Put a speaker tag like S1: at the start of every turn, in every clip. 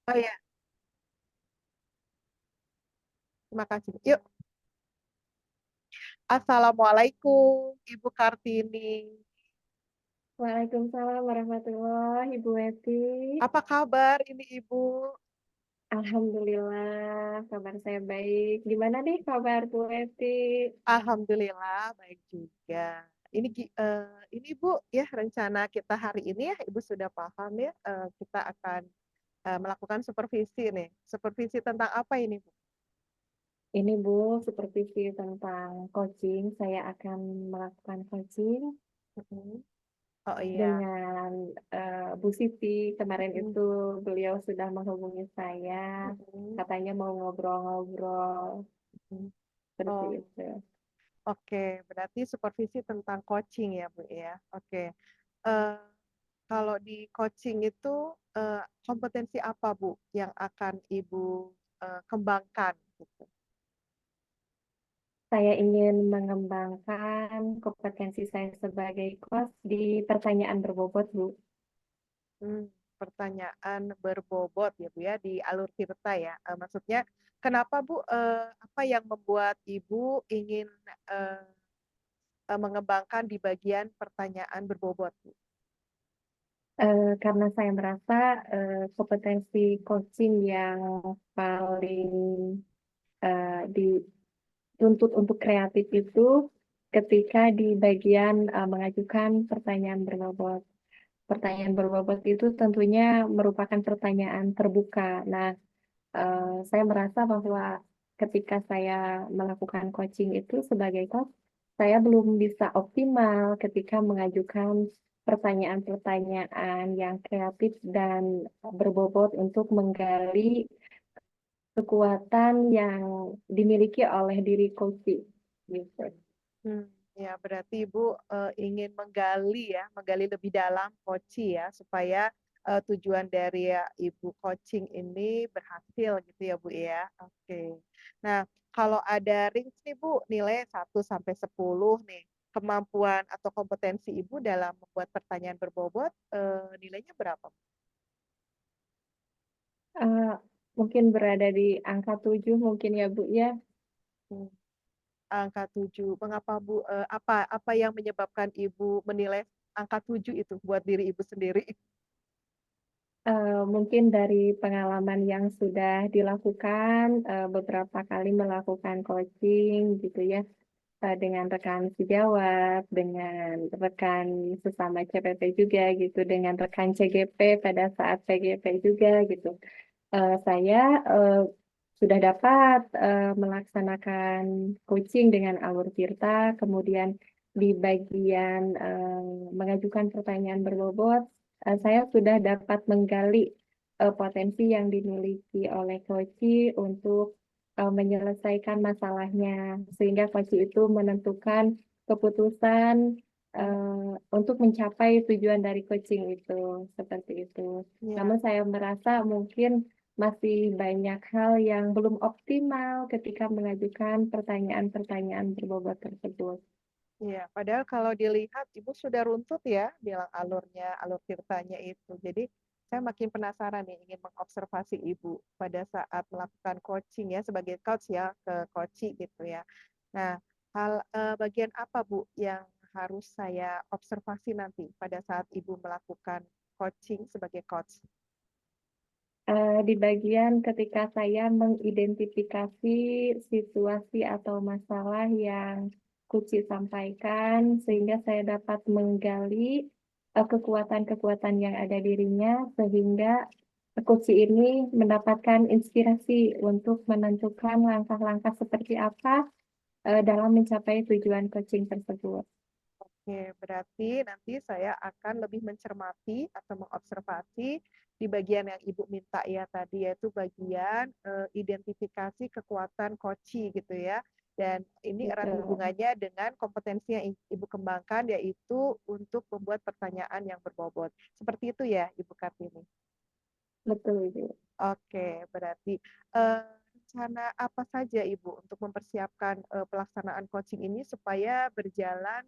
S1: Oh ya, terima kasih. Yuk, Assalamualaikum, Ibu Kartini.
S2: Waalaikumsalam warahmatullahi Ibu Weti.
S1: Apa kabar ini Ibu?
S2: Alhamdulillah, kabar saya baik. Gimana nih kabar Bu Weti?
S1: Alhamdulillah, baik juga. Ini Bu, ya rencana kita hari ini ya, Ibu sudah paham ya, kita akan melakukan supervisi nih. Supervisi tentang apa ini Bu?
S2: Ini Bu, supervisi tentang coaching. Saya akan melakukan coaching
S1: Mm-mm. Oh iya.
S2: dengan Bu Siti. Kemarin
S1: Mm-mm.
S2: itu beliau sudah menghubungi saya.
S1: Mm-mm.
S2: Katanya mau ngobrol-ngobrol
S1: Mm-mm.
S2: seperti
S1: Oh,
S2: itu.
S1: oke. Berarti supervisi tentang coaching ya Bu ya. Oke. Eh, Kalau di coaching itu kompetensi apa Bu yang akan Ibu kembangkan gitu?
S2: Saya ingin mengembangkan kompetensi saya sebagai coach di pertanyaan berbobot, Bu.
S1: Hmm, Pertanyaan berbobot ya Bu ya di alur Tirta ya. Maksudnya kenapa Bu? Apa yang membuat Ibu ingin eh, mengembangkan di bagian pertanyaan berbobot Bu?
S2: Karena saya merasa kompetensi coaching yang paling dituntut untuk kreatif itu ketika di bagian mengajukan pertanyaan berbobot. Pertanyaan berbobot itu tentunya merupakan pertanyaan terbuka. Nah, saya merasa bahwa ketika saya melakukan coaching itu sebagai coach, saya belum bisa optimal ketika mengajukan pertanyaan-pertanyaan yang kreatif dan berbobot untuk menggali kekuatan yang dimiliki oleh diri coaching. Gitu.
S1: Hmm, ya, berarti Ibu ingin menggali lebih dalam coaching ya, supaya tujuan dari Ibu coaching ini berhasil gitu ya Bu ya. Oke. Nah, kalau ada range nih Bu, nilai 1 sampai 10 nih, kemampuan atau kompetensi Ibu dalam membuat pertanyaan berbobot, nilainya berapa?
S2: Eh, Mungkin berada di angka 7 mungkin ya Bu ya.
S1: Hmm, Angka 7. Mengapa Bu? Apa yang menyebabkan Ibu menilai angka 7 itu buat diri Ibu sendiri?
S2: Mungkin dari pengalaman yang sudah dilakukan, beberapa kali melakukan coaching gitu ya, dengan rekan sejawat, dengan rekan sesama CPP juga gitu, dengan rekan CGP pada saat PGP juga gitu. Saya eh, sudah dapat melaksanakan coaching dengan Alur Tirta, kemudian di bagian mengajukan pertanyaan berbobot, saya sudah dapat menggali potensi yang dimiliki oleh coach untuk menyelesaikan masalahnya, sehingga coach itu menentukan keputusan untuk mencapai tujuan dari coaching itu, seperti itu. Namun
S1: Ya.
S2: saya merasa mungkin masih banyak hal yang belum optimal ketika mengajukan pertanyaan-pertanyaan berbobot tersebut.
S1: Iya, padahal kalau dilihat Ibu sudah runtut ya bilang alur tirtanya itu. Jadi saya makin penasaran nih ingin mengobservasi Ibu pada saat melakukan coaching ya sebagai coach ya ke coaching gitu ya. Nah, bagian apa Bu yang harus saya observasi nanti pada saat Ibu melakukan coaching sebagai coach?
S2: Di bagian ketika saya mengidentifikasi situasi atau masalah yang Kuci sampaikan, sehingga saya dapat menggali kekuatan-kekuatan yang ada dirinya, sehingga Kuci ini mendapatkan inspirasi untuk menentukan langkah-langkah seperti apa dalam mencapai tujuan coaching tersebut.
S1: Oke, berarti nanti saya akan lebih mencermati atau mengobservasi di bagian yang Ibu minta ya tadi, yaitu bagian identifikasi kekuatan koci gitu ya. Dan ini erat
S2: Betul,
S1: hubungannya dengan kompetensi yang Ibu kembangkan, yaitu untuk membuat pertanyaan yang berbobot. Seperti itu ya, Ibu Kartini.
S2: betul itu.
S1: Oke, berarti rencana apa saja Ibu untuk mempersiapkan pelaksanaan coaching ini supaya berjalan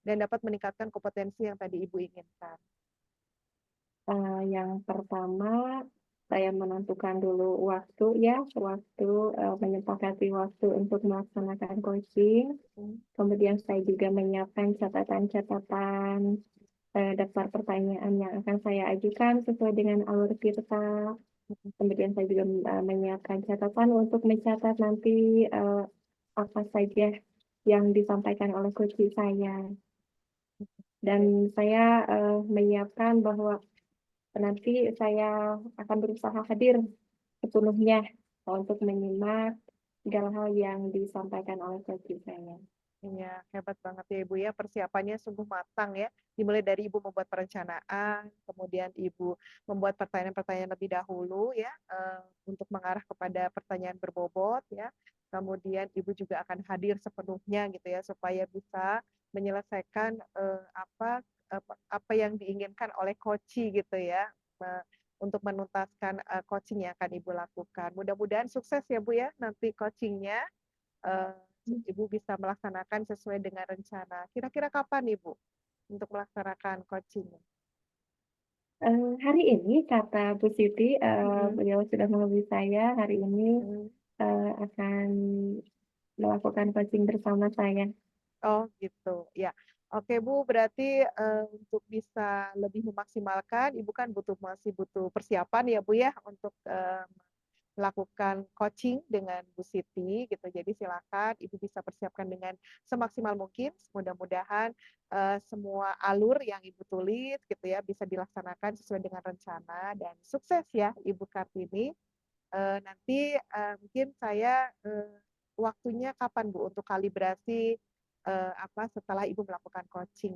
S1: dan dapat meningkatkan kompetensi yang tadi Ibu inginkan?
S2: Yang pertama, saya menentukan dulu waktu ya, menyepakati waktu untuk melaksanakan coaching.
S1: Hmm.
S2: Kemudian saya juga menyiapkan catatan-catatan daftar pertanyaan yang akan saya ajukan sesuai dengan alur kita. Kemudian saya juga menyiapkan catatan untuk mencatat nanti apa saja yang disampaikan oleh coach saya. Dan saya menyiapkan bahwa nanti saya akan berusaha hadir sepenuhnya untuk menyimak segala hal yang disampaikan oleh coach saya.
S1: Iya, hebat banget ya Ibu ya, persiapannya sungguh matang ya. Dimulai dari Ibu membuat perencanaan, kemudian Ibu membuat pertanyaan-pertanyaan lebih dahulu ya, untuk mengarah kepada pertanyaan berbobot ya. Kemudian Ibu juga akan hadir sepenuhnya gitu ya, supaya bisa menyelesaikan, apa yang diinginkan oleh coachee gitu ya, untuk menuntaskan, coaching yang akan Ibu lakukan. Mudah-mudahan sukses ya Bu ya, nanti coaching-nya. Eee, Ibu bisa melaksanakan sesuai dengan rencana. Kira-kira kapan Ibu untuk melaksanakan coaching-nya?
S2: Hari ini kata Bu Siti,
S1: Mhm,
S2: beliau sudah menghubungi saya hari ini
S1: mmm.
S2: akan melakukan coaching bersama saya.
S1: Oh gitu, ya. Oke Bu, berarti, untuk bisa lebih memaksimalkan, Ibu kan masih butuh persiapan ya Bu ya, untuk, melakukan coaching dengan Bu Siti gitu. Jadi silakan Ibu bisa persiapkan dengan semaksimal mungkin. Mudah-mudahan, semua alur yang Ibu tulis gitu ya bisa dilaksanakan sesuai dengan rencana dan sukses ya Ibu Kartini. Nanti, mungkin saya, waktunya kapan Bu untuk kalibrasi, setelah Ibu melakukan coaching?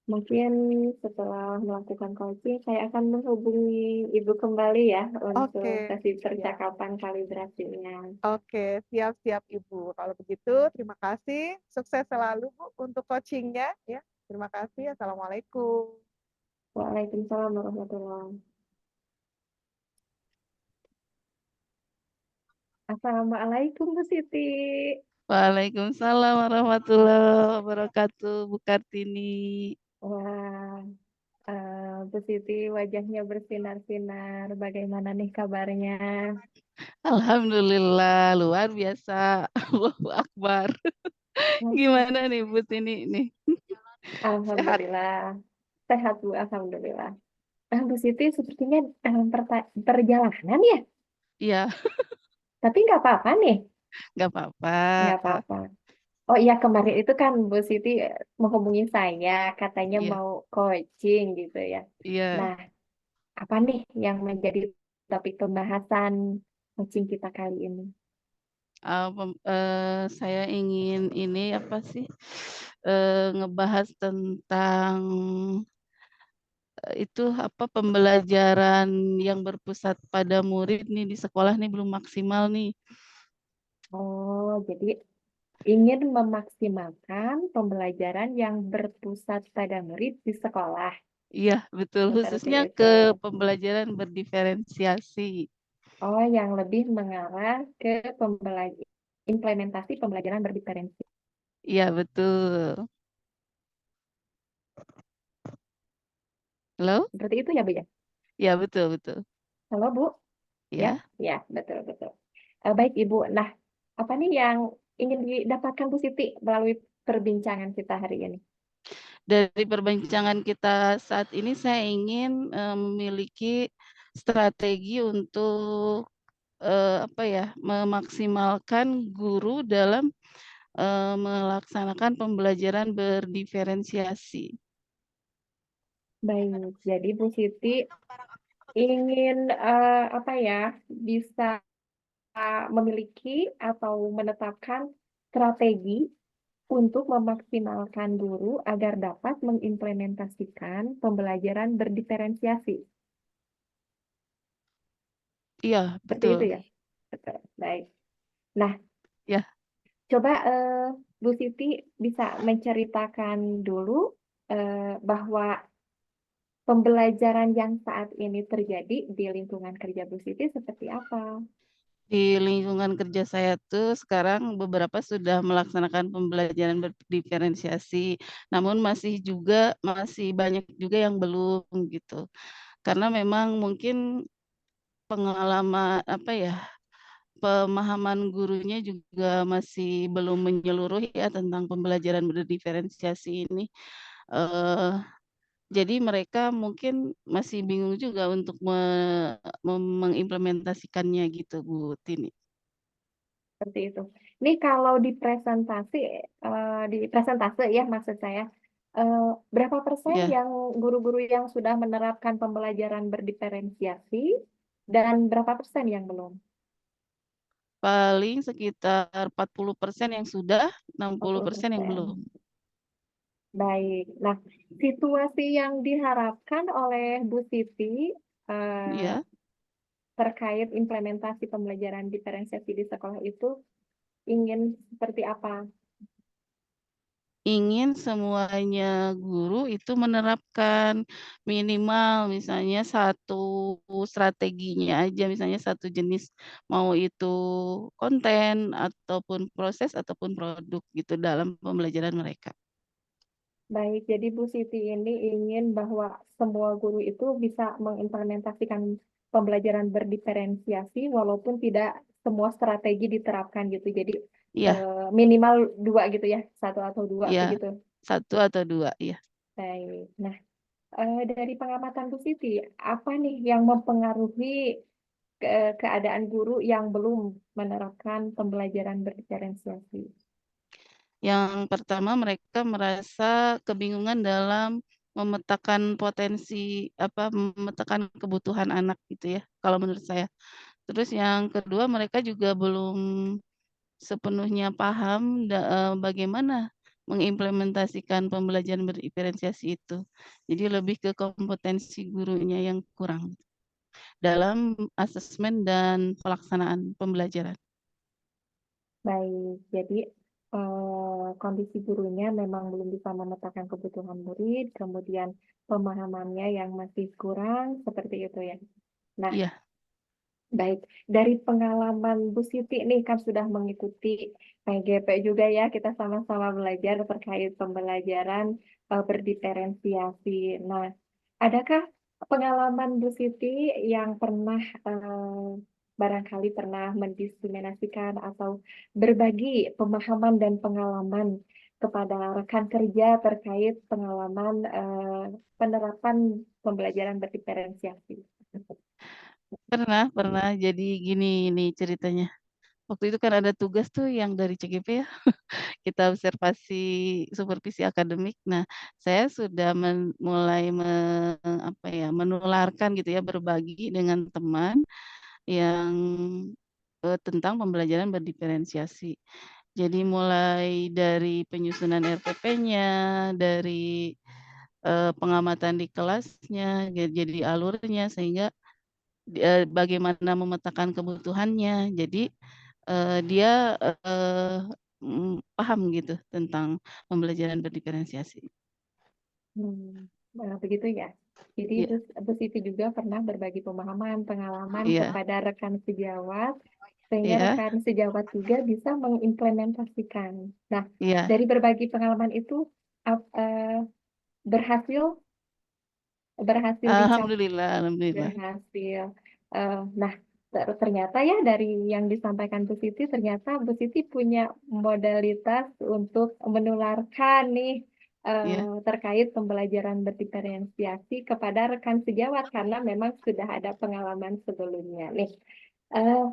S2: Mungkin setelah melakukan coaching, saya akan menghubungi Ibu kembali ya untuk
S1: Oke,
S2: sesi
S1: siap.
S2: percakapan kalibrasinya.
S1: Oke, siap siap Ibu. Kalau begitu terima kasih, sukses selalu Bu untuk coaching-nya ya. Terima kasih, assalamualaikum.
S2: Waalaikumsalam warahmatullahi. Assalamualaikum Bu Siti.
S3: Waalaikumsalam warahmatullahi wabarakatuh, Bu Kartini.
S2: Wah, Bu Siti wajahnya bersinar-sinar. Bagaimana nih kabarnya?
S3: Alhamdulillah, luar biasa. Allahu Akbar. Gimana nih Bu Tini nih? Sehat?
S2: Alhamdulillah. Sehat Bu, Alhamdulillah. Bu Siti sepertinya dalam perjalanan ya?
S3: Iya,
S2: Tapi nggak apa-apa nih.
S3: nggak apa-apa.
S2: Nggak apa-apa. Oh iya, kemarin itu kan Bu Siti menghubungi saya, katanya
S3: Iya,
S2: mau coaching gitu ya.
S3: iya.
S2: Nah, apa nih yang menjadi topik pembahasan coaching kita kali ini?
S3: Saya ingin ini apa sih? Ngebahas tentang itu apa pembelajaran yang berpusat pada murid nih di sekolah nih belum maksimal nih.
S2: Oh, jadi ingin memaksimalkan pembelajaran yang berpusat pada murid di sekolah.
S3: Iya, betul.
S2: Seperti
S3: Khususnya
S2: itu.
S3: ke pembelajaran berdiferensiasi.
S2: Oh, yang lebih mengarah ke implementasi pembelajaran berdiferensiasi.
S3: Iya, betul. Halo?
S2: Seperti itu ya, Bu ya?
S3: Iya, betul, betul.
S2: Halo, Bu? Ya,
S3: Ya.
S2: ya, betul, betul. Baik, Ibu. Nah, apa nih yang ingin didapatkan Bu Siti melalui perbincangan kita hari ini?
S3: Dari perbincangan kita saat ini saya ingin memiliki strategi untuk apa ya, memaksimalkan guru dalam melaksanakan pembelajaran berdiferensiasi.
S2: Baik, jadi Bu Siti ingin apa ya, bisa memiliki atau menetapkan strategi untuk memaksimalkan guru agar dapat mengimplementasikan pembelajaran berdiferensiasi.
S3: Iya,
S2: Seperti itu
S3: betul.
S2: ya? Betul. Baik. Nah,
S3: Ya,
S2: coba Bu Siti bisa menceritakan dulu bahwa pembelajaran yang saat ini terjadi di lingkungan kerja Bu Siti seperti apa?
S3: di lingkungan kerja saya tuh sekarang beberapa sudah melaksanakan pembelajaran berdiferensiasi, namun masih banyak juga yang belum gitu. Karena memang mungkin pengalaman pemahaman gurunya juga masih belum menyeluruh ya tentang pembelajaran berdiferensiasi ini. Eee, jadi mereka mungkin masih bingung juga untuk mengimplementasikannya gitu, Bu Tini.
S2: Seperti itu. Ini kalau di presentase ya maksud saya, berapa persen
S3: Ya,
S2: yang guru-guru yang sudah menerapkan pembelajaran berdiferensiasi dan berapa persen yang belum?
S3: paling sekitar 40% yang sudah, 60% yang
S2: 40%.
S3: belum.
S2: Baik. Nah, situasi yang diharapkan oleh Bu Siti eh,
S3: Ya.
S2: terkait implementasi pembelajaran diferensiasi di sekolah itu ingin seperti apa?
S3: Ingin semuanya guru itu menerapkan minimal misalnya satu strateginya aja, misalnya satu jenis, mau itu konten ataupun proses ataupun produk gitu dalam pembelajaran mereka.
S2: Baik, jadi Bu Siti ini ingin bahwa semua guru itu bisa mengimplementasikan pembelajaran berdiferensiasi walaupun tidak semua strategi diterapkan gitu. Jadi
S3: Iya,
S2: minimal dua gitu ya, satu atau dua
S3: iya,
S2: begitu.
S3: satu atau dua, iya.
S2: Baik. Nah, dari pengamatan Bu Siti, apa nih yang mempengaruhi keadaan guru yang belum menerapkan pembelajaran berdiferensiasi?
S3: Yang pertama mereka merasa kebingungan dalam memetakan potensi, memetakan kebutuhan anak gitu ya, kalau menurut saya. Terus yang kedua mereka juga belum sepenuhnya paham bagaimana mengimplementasikan pembelajaran berdiferensiasi itu. Jadi lebih ke kompetensi gurunya yang kurang dalam asesmen dan pelaksanaan pembelajaran.
S2: Baik, jadi kondisi gurunya memang belum bisa memetakan kebutuhan murid, kemudian pemahamannya yang masih kurang, seperti itu ya. Nah,
S3: Iya,
S2: baik, dari pengalaman Bu Siti nih kan sudah mengikuti PGP juga ya, kita sama-sama belajar terkait pembelajaran berdiferensiasi. Nah, adakah pengalaman Bu Siti yang pernah barangkali pernah mendiskriminasikan atau berbagi pemahaman dan pengalaman kepada rekan kerja terkait pengalaman penerapan pembelajaran berdiferensiasi?
S3: pernah pernah. Jadi gini nih ceritanya. Waktu itu kan ada tugas tuh yang dari CGP ya, kita observasi supervisi akademik. Nah, saya sudah mulai menularkan gitu ya, berbagi dengan teman yang tentang pembelajaran berdiferensiasi. Jadi mulai dari penyusunan RPP-nya, dari pengamatan di kelasnya, jadi alurnya sehingga bagaimana memetakan kebutuhannya. Jadi dia paham gitu tentang pembelajaran berdiferensiasi.
S2: Begitu ya. Jadi
S3: Iya,
S2: Bu Siti juga pernah berbagi pemahaman, pengalaman
S3: iya,
S2: kepada rekan sejawat, sehingga
S3: iya,
S2: rekan sejawat juga bisa mengimplementasikan. Nah,
S3: iya.
S2: dari berbagi pengalaman itu berhasil berhasil dicapai,
S3: Alhamdulillah, alhamdulillah.
S2: berhasil. Nah, ternyata ya dari yang disampaikan Bu Siti, ternyata Bu Siti punya modalitas untuk menularkan nih
S3: Iya,
S2: terkait pembelajaran berdiferensiasi kepada rekan sejawat karena memang sudah ada pengalaman sebelumnya nih. Eh,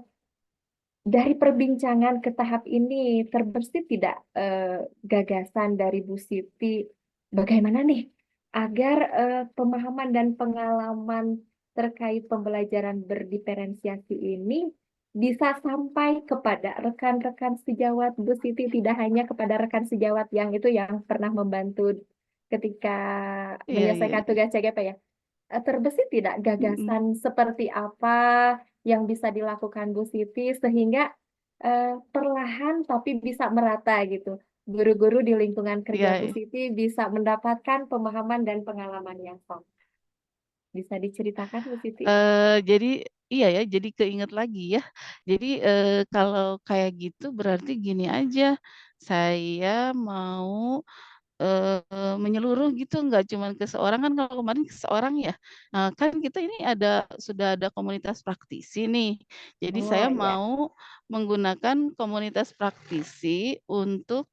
S2: dari perbincangan ke tahap ini terbersit tidak gagasan dari Bu Siti bagaimana nih agar pemahaman dan pengalaman terkait pembelajaran berdiferensiasi ini bisa sampai kepada rekan-rekan sejawat Bu Siti, tidak hanya kepada rekan sejawat yang itu yang pernah membantu ketika
S3: iya, iya,
S2: menyelesaikan
S3: iya.
S2: tugas CGP ya. Terbesit tidak
S3: Mm-mm.
S2: gagasan seperti apa yang bisa dilakukan Bu Siti sehingga perlahan tapi bisa merata gitu. Guru-guru di lingkungan kerja
S3: Iya,
S2: Bu
S3: iya.
S2: Siti bisa mendapatkan pemahaman dan pengalaman yang sama. Bisa diceritakan Bu Siti?
S3: Jadi iya ya, jadi keinget lagi ya. Jadi kalau kayak gitu berarti gini aja, saya mau menyeluruh gitu, nggak cuman ke seorang, kan kalau kemarin ke seorang ya. Kan kita ini sudah ada komunitas praktisi nih. Jadi saya
S2: Oh ya,
S3: mau menggunakan komunitas praktisi untuk,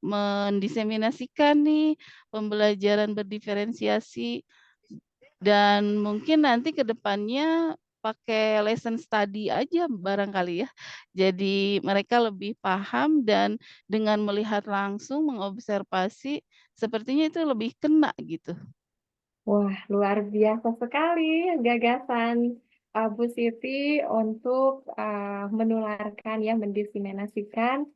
S3: mendiseminasikan nih pembelajaran berdiferensiasi. Dan mungkin nanti ke depannya pakai lesson study aja barangkali ya. Jadi mereka lebih paham dan dengan melihat langsung mengobservasi, sepertinya itu lebih kena gitu.
S2: wah luar biasa sekali gagasan Bu Siti untuk menularkan ya, mendiseminasikan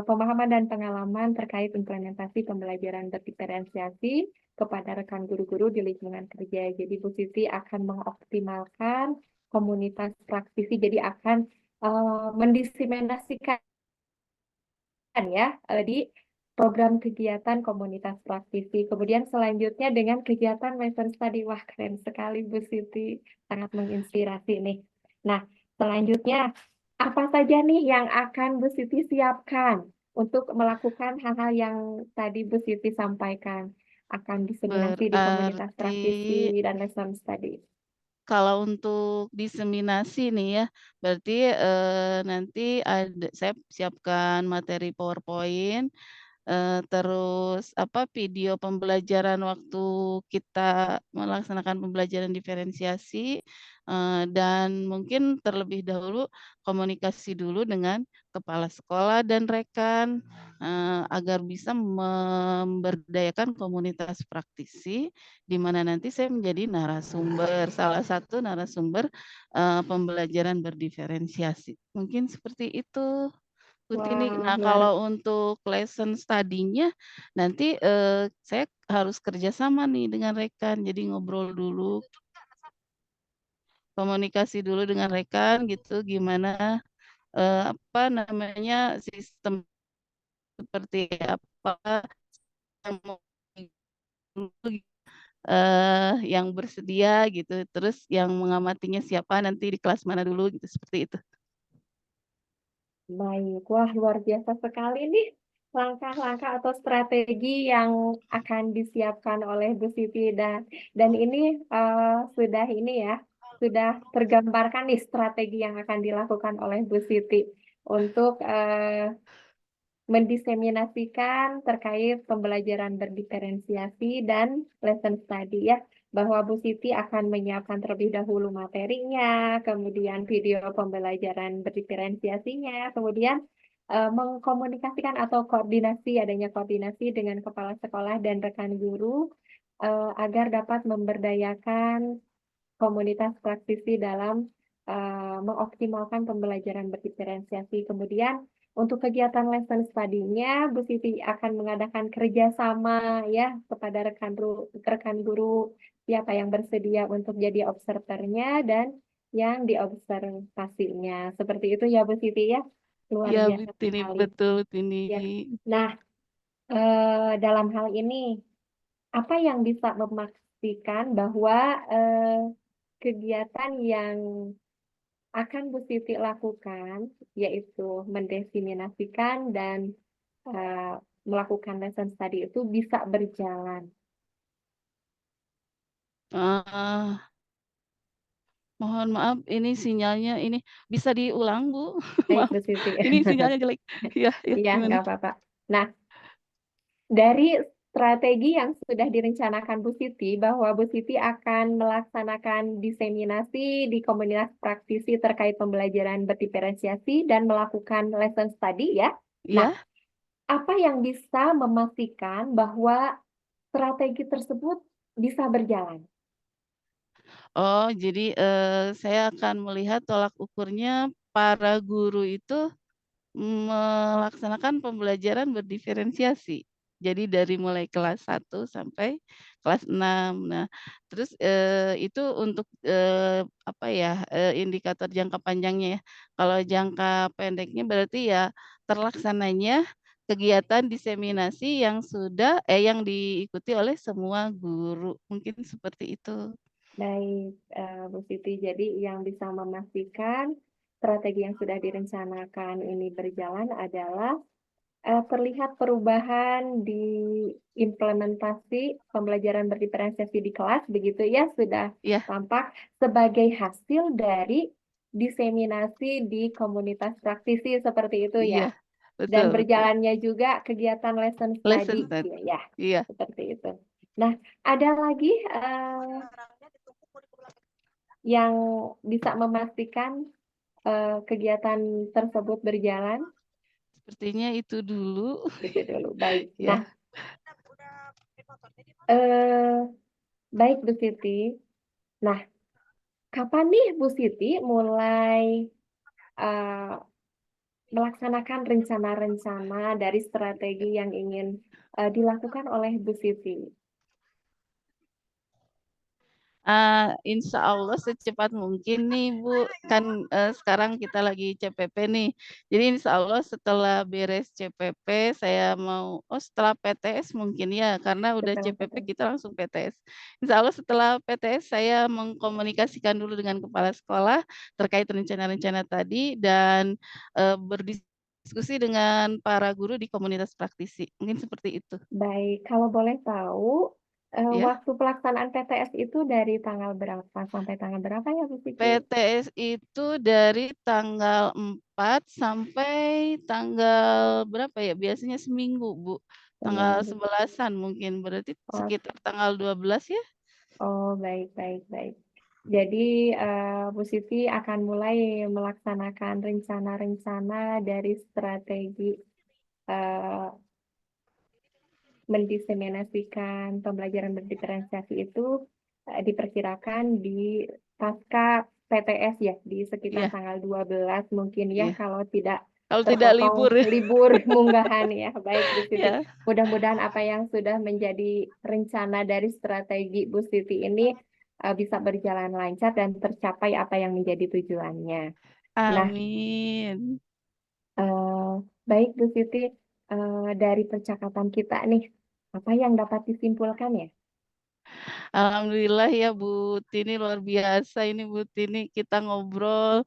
S2: pemahaman dan pengalaman terkait implementasi pembelajaran berdiferensiasi kepada rekan guru-guru di lingkungan kerja. Jadi Bu Siti akan mengoptimalkan komunitas praktisi, jadi akan mendiseminasikan ya di program kegiatan komunitas praktisi. Kemudian selanjutnya dengan kegiatan lesson study. Wah, keren sekali Bu Siti. Sangat menginspirasi nih. Nah, selanjutnya apa saja nih yang akan Bu Siti siapkan untuk melakukan hal-hal yang tadi Bu Siti sampaikan? Akan diseminasi di komunitas
S3: Berarti
S2: praktisi dan lesson study.
S3: kalau untuk diseminasi nih ya, berarti, nanti saya siapkan materi PowerPoint. Terus video pembelajaran waktu kita melaksanakan pembelajaran diferensiasi, dan mungkin terlebih dahulu komunikasi dulu dengan kepala sekolah dan rekan, agar bisa memberdayakan komunitas praktisi, di mana nanti saya menjadi salah satu narasumber, pembelajaran berdiferensiasi. Mungkin seperti itu. Ini.
S2: Wah,
S3: Nah,
S2: luar
S3: kalau untuk lesson study-nya nanti, saya harus kerjasama nih dengan rekan, jadi ngobrol dulu, komunikasi dulu dengan rekan gitu, gimana, sistem seperti apa yang mau dulu, yang bersedia gitu, terus yang mengamatinya siapa nanti di kelas mana dulu gitu, seperti itu.
S2: baik, wah luar biasa sekali nih langkah-langkah atau strategi yang akan disiapkan oleh Bu Siti, dan ini sudah ini ya, sudah tergambarkan nih strategi yang akan dilakukan oleh Bu Siti untuk mendiseminasikan terkait pembelajaran berdiferensiasi dan lesson study ya, bahwa Bu Siti akan menyiapkan terlebih dahulu materinya, kemudian video pembelajaran berdiferensiasinya, kemudian mengkomunikasikan atau adanya koordinasi dengan kepala sekolah dan rekan guru agar dapat memberdayakan komunitas praktisi dalam mengoptimalkan pembelajaran berdiferensiasi. Kemudian untuk kegiatan lesson study-nya, Bu Siti akan mengadakan kerjasama ya kepada rekan guru siapa yang bersedia untuk jadi observernya dan yang diobservasinya. Seperti itu ya Bu Siti ya. Luar
S3: Iya,
S2: biasa sekali.
S3: betul ini.
S2: Ya. Nah, dalam hal ini apa yang bisa memastikan bahwa kegiatan yang akan Bu Siti lakukan, yaitu mendiseminasikan dan eh, melakukan lesson study itu bisa berjalan.
S3: Ah, mohon maaf ini sinyalnya ini bisa diulang, Bu?
S2: Baik,
S3: Maaf,
S2: Bu Siti.
S3: ini sinyalnya jelek. Iya iya,
S2: Iya,
S3: gimana?
S2: nggak apa-apa. Nah, dari strategi yang sudah direncanakan Bu Siti, bahwa Bu Siti akan melaksanakan diseminasi di komunitas praktisi terkait pembelajaran berdiferensiasi dan melakukan lesson study ya. Nah,
S3: Iya?
S2: apa yang bisa memastikan bahwa strategi tersebut bisa berjalan?
S3: Oh, jadi, saya akan melihat tolak ukurnya para guru itu melaksanakan pembelajaran berdiferensiasi. Jadi dari mulai kelas 1 sampai kelas 6. Nah, terus, itu untuk, indikator jangka panjangnya ya. Kalau jangka pendeknya berarti ya terlaksananya kegiatan diseminasi yang diikuti oleh semua guru, mungkin seperti itu.
S2: Baik, Bu Siti. Jadi yang bisa memastikan strategi yang sudah direncanakan ini berjalan adalah terlihat perubahan di implementasi pembelajaran berdiferensiasi di kelas, begitu ya, sudah
S3: Ya,
S2: tampak sebagai hasil dari diseminasi di komunitas praktisi seperti itu
S3: iya,
S2: ya.
S3: betul,
S2: Dan
S3: betul.
S2: berjalannya juga kegiatan lesson
S3: Lesson
S2: study,
S3: start.
S2: ya,
S3: Iya.
S2: seperti itu. Nah, ada lagi yang bisa memastikan kegiatan tersebut berjalan?
S3: Sepertinya itu dulu.
S2: Itu dulu, baik. Nah,
S3: Ya.
S2: eh, baik Bu Siti. Nah, kapan nih Bu Siti mulai eh, melaksanakan rencana-rencana dari strategi yang ingin dilakukan oleh Bu Siti?
S3: Insya Allah secepat mungkin nih Bu, kan sekarang kita lagi CPP nih. Jadi insya Allah setelah beres CPP saya mau, setelah PTS mungkin ya, karena udah
S2: Setelah
S3: CPP
S2: PTS.
S3: kita langsung PTS. Insya Allah setelah PTS saya mengkomunikasikan dulu dengan kepala sekolah terkait rencana-rencana tadi dan berdiskusi dengan para guru di komunitas praktisi. Mungkin seperti itu.
S2: Baik, kalau boleh tahu,
S3: Ya.
S2: waktu pelaksanaan PTS itu dari tanggal berapa sampai tanggal berapa ya Bu Siti?
S3: PTS itu dari tanggal 4 sampai tanggal berapa ya? Biasanya seminggu, Bu. Tanggal
S2: Seminggu.
S3: 11-an mungkin, berarti
S2: Oh,
S3: sekitar tanggal 12 ya?
S2: oh, baik, baik, baik. Jadi, Bu Siti akan mulai melaksanakan rencana-rencana dari strategi eh, mendiseminasikan pembelajaran berdiferensiasi itu diperkirakan di pasca PTS ya, di sekitar
S3: Iya,
S2: tanggal 12 mungkin ya,
S3: iya.
S2: kalau tidak
S3: Kalau tidak libur
S2: terpotong
S3: ya.
S2: libur munggahan ya. Baik Bu Siti,
S3: Ya,
S2: mudah-mudahan apa yang sudah menjadi rencana dari strategi Bu Siti ini bisa berjalan lancar dan tercapai apa yang menjadi tujuannya. Nah,
S3: amin.
S2: eh, baik Bu Siti, dari percakapan kita nih, apa yang dapat disimpulkan ya?
S3: Alhamdulillah ya Bu Tini, luar biasa ini Bu Tini, kita ngobrol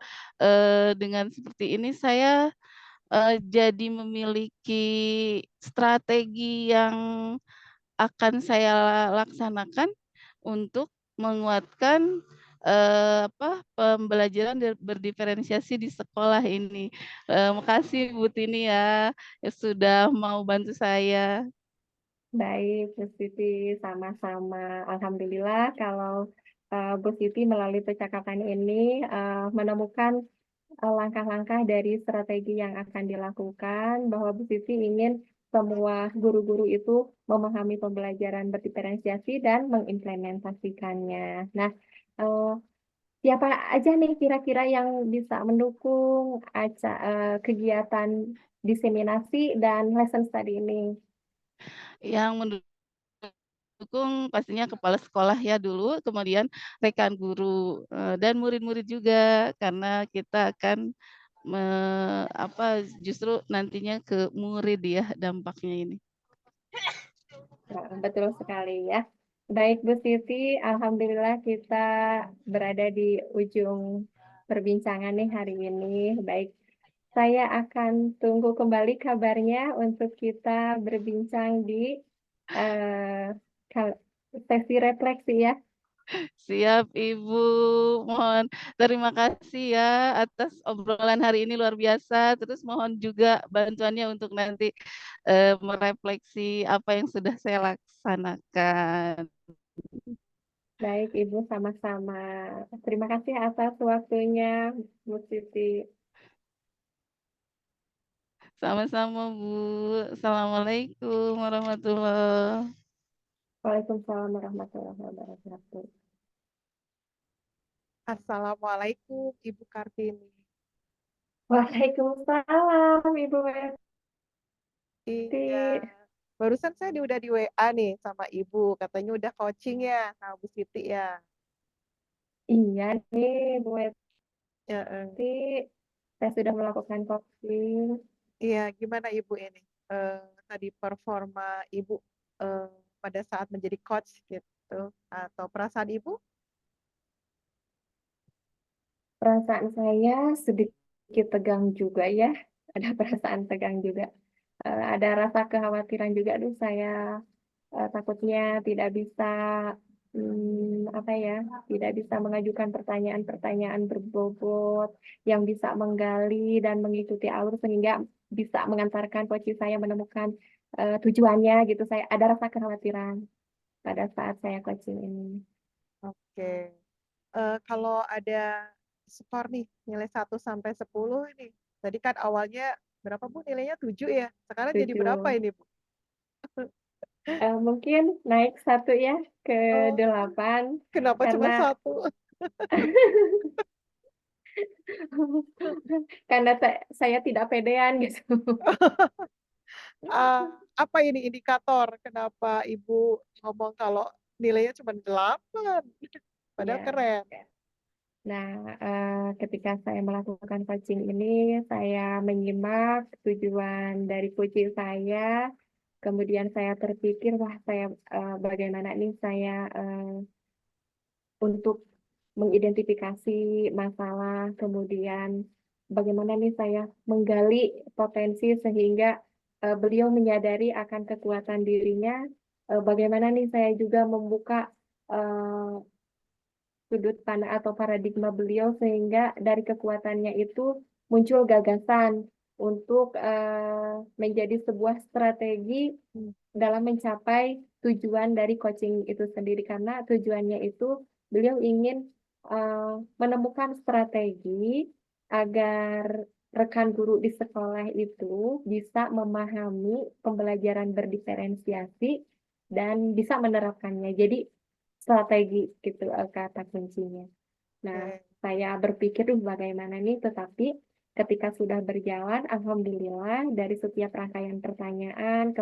S3: dengan seperti ini saya jadi memiliki strategi yang akan saya laksanakan untuk menguatkan pembelajaran berdiferensiasi di sekolah ini. Makasih Bu Tini ya, yang sudah mau bantu saya.
S2: Baik, Bu Siti, sama-sama. Alhamdulillah kalau Bu Siti melalui percakapan ini menemukan langkah-langkah dari strategi yang akan dilakukan, bahwa Bu Siti ingin semua guru-guru itu memahami pembelajaran berdiferensiasi dan mengimplementasikannya. Nah, eh, siapa aja nih kira-kira yang bisa mendukung kegiatan diseminasi dan lesson study ini?
S3: Yang mendukung pastinya kepala sekolah ya dulu, kemudian rekan guru dan murid-murid juga karena kita akan justru nantinya ke murid ya dampaknya ini.
S2: Nah, betul sekali ya. Baik Bu Siti, Alhamdulillah kita berada di ujung perbincangan nih hari ini. Baik, saya akan tunggu kembali kabarnya untuk kita berbincang di eh, kal- sesi refleksi ya.
S3: Siap Ibu, mohon terima kasih ya atas obrolan hari ini luar biasa. Terus mohon juga bantuannya untuk nanti merefleksi apa yang sudah saya laksanakan.
S2: Baik Ibu, sama-sama. Terima kasih atas waktunya Bu Siti.
S3: Sama-sama Bu. Assalamualaikum warahmatullahi.
S2: Waalaikumsalam warahmatullahi wabarakatuh.
S1: Assalamualaikum Ibu Kartini.
S2: Waalaikumsalam Ibu
S1: Iya,
S2: Weti.
S1: barusan saya udah di WA nih sama Ibu, katanya udah coaching ya sama Bu Siti ya.
S2: Iya nih, Bu
S1: Ya, eh.
S2: Weti, saya sudah melakukan coaching.
S1: Iya, gimana Ibu ini? Eh, Tadi performa Ibu eh, pada saat menjadi coach gitu, atau perasaan Ibu?
S2: Perasaan saya sedikit tegang juga ya, ada perasaan tegang juga. ada rasa kekhawatiran juga, aduh saya takutnya tidak bisa apa ya, tidak bisa mengajukan pertanyaan-pertanyaan berbobot yang bisa menggali dan mengikuti alur sehingga bisa mengantarkan coach saya menemukan tujuannya gitu. Saya ada rasa kekhawatiran pada saat saya coaching ini.
S1: Oke. Kalau ada skor nih, nilai 1 sampai 10 ini. Tadi kan awalnya berapa Bu nilainya 7 ya? Sekarang jadi berapa
S2: 7.
S1: ini Bu?
S2: Mungkin naik 1 ya ke
S1: Oh,
S2: 8
S1: kenapa cuma
S2: karena
S1: 1?
S2: karena saya tidak pedean gitu.
S1: Apa ini indikator kenapa Ibu ngomong kalau nilainya cuma 8? Padahal
S2: Ya.
S1: keren.
S2: Nah, ketika saya melakukan coaching ini, saya menyimak tujuan dari coaching saya, kemudian saya terpikir, wah saya bagaimana nih saya untuk mengidentifikasi masalah, kemudian bagaimana nih saya menggali potensi sehingga beliau menyadari akan kekuatan dirinya, bagaimana nih saya juga membuka eh, sudut pandang atau paradigma beliau sehingga dari kekuatannya itu muncul gagasan untuk menjadi sebuah strategi dalam mencapai tujuan dari coaching itu sendiri karena tujuannya itu beliau ingin menemukan strategi agar rekan guru di sekolah itu bisa memahami pembelajaran berdiferensiasi dan bisa menerapkannya. Jadi strategi gitu kata kuncinya. Nah,
S1: Oke.
S2: saya berpikir bagaimana nih, tetapi ketika sudah berjalan, alhamdulillah dari setiap rangkaian pertanyaan ke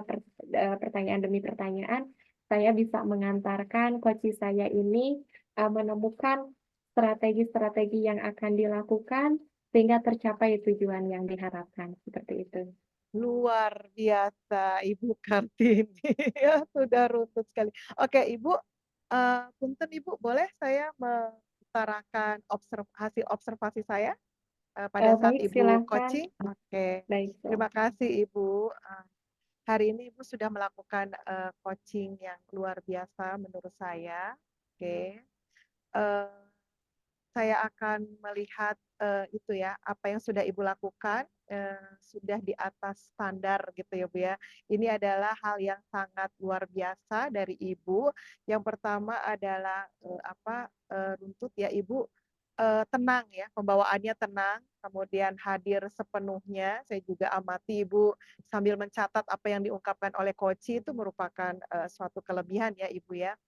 S2: pertanyaan demi pertanyaan, saya bisa mengantarkan coach saya ini menemukan strategi-strategi yang akan dilakukan sehingga tercapai tujuan yang diharapkan seperti itu.
S1: Luar biasa Ibu Kartini ya, sudah runtut sekali. Oke Ibu, punten Ibu, boleh saya mengutarakan hasil observasi saya, pada saat
S2: Baik,
S1: Ibu
S2: silakan.
S1: coaching? Oke,
S2: Baik,
S1: terima
S2: silakan.
S1: kasih Ibu, hari ini Ibu sudah melakukan, coaching yang luar biasa menurut saya. Oke, eee saya akan melihat, itu ya, apa yang sudah Ibu lakukan, sudah di atas standar gitu ya, Bu, ya. Ini adalah hal yang sangat luar biasa dari Ibu. Yang pertama adalah, runtut ya, Ibu, tenang ya, pembawaannya tenang, kemudian hadir sepenuhnya. Saya juga amati Ibu sambil mencatat apa yang diungkapkan oleh coach itu merupakan, suatu kelebihan ya, Ibu, ya.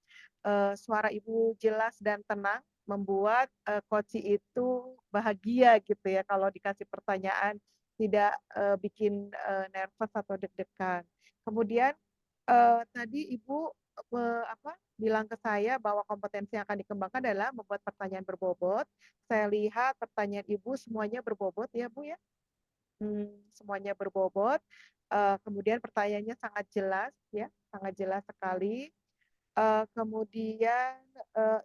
S1: Suara Ibu jelas dan tenang, membuat, koci itu bahagia gitu ya kalau dikasih pertanyaan, tidak, bikin, nervous atau deg-degan. Kemudian, tadi Ibu, bilang ke saya bahwa kompetensi yang akan dikembangkan adalah membuat pertanyaan berbobot. Saya lihat pertanyaan Ibu semuanya berbobot ya, Bu, ya? Semuanya berbobot, kemudian pertanyaannya sangat jelas ya, sangat jelas sekali. Kemudian,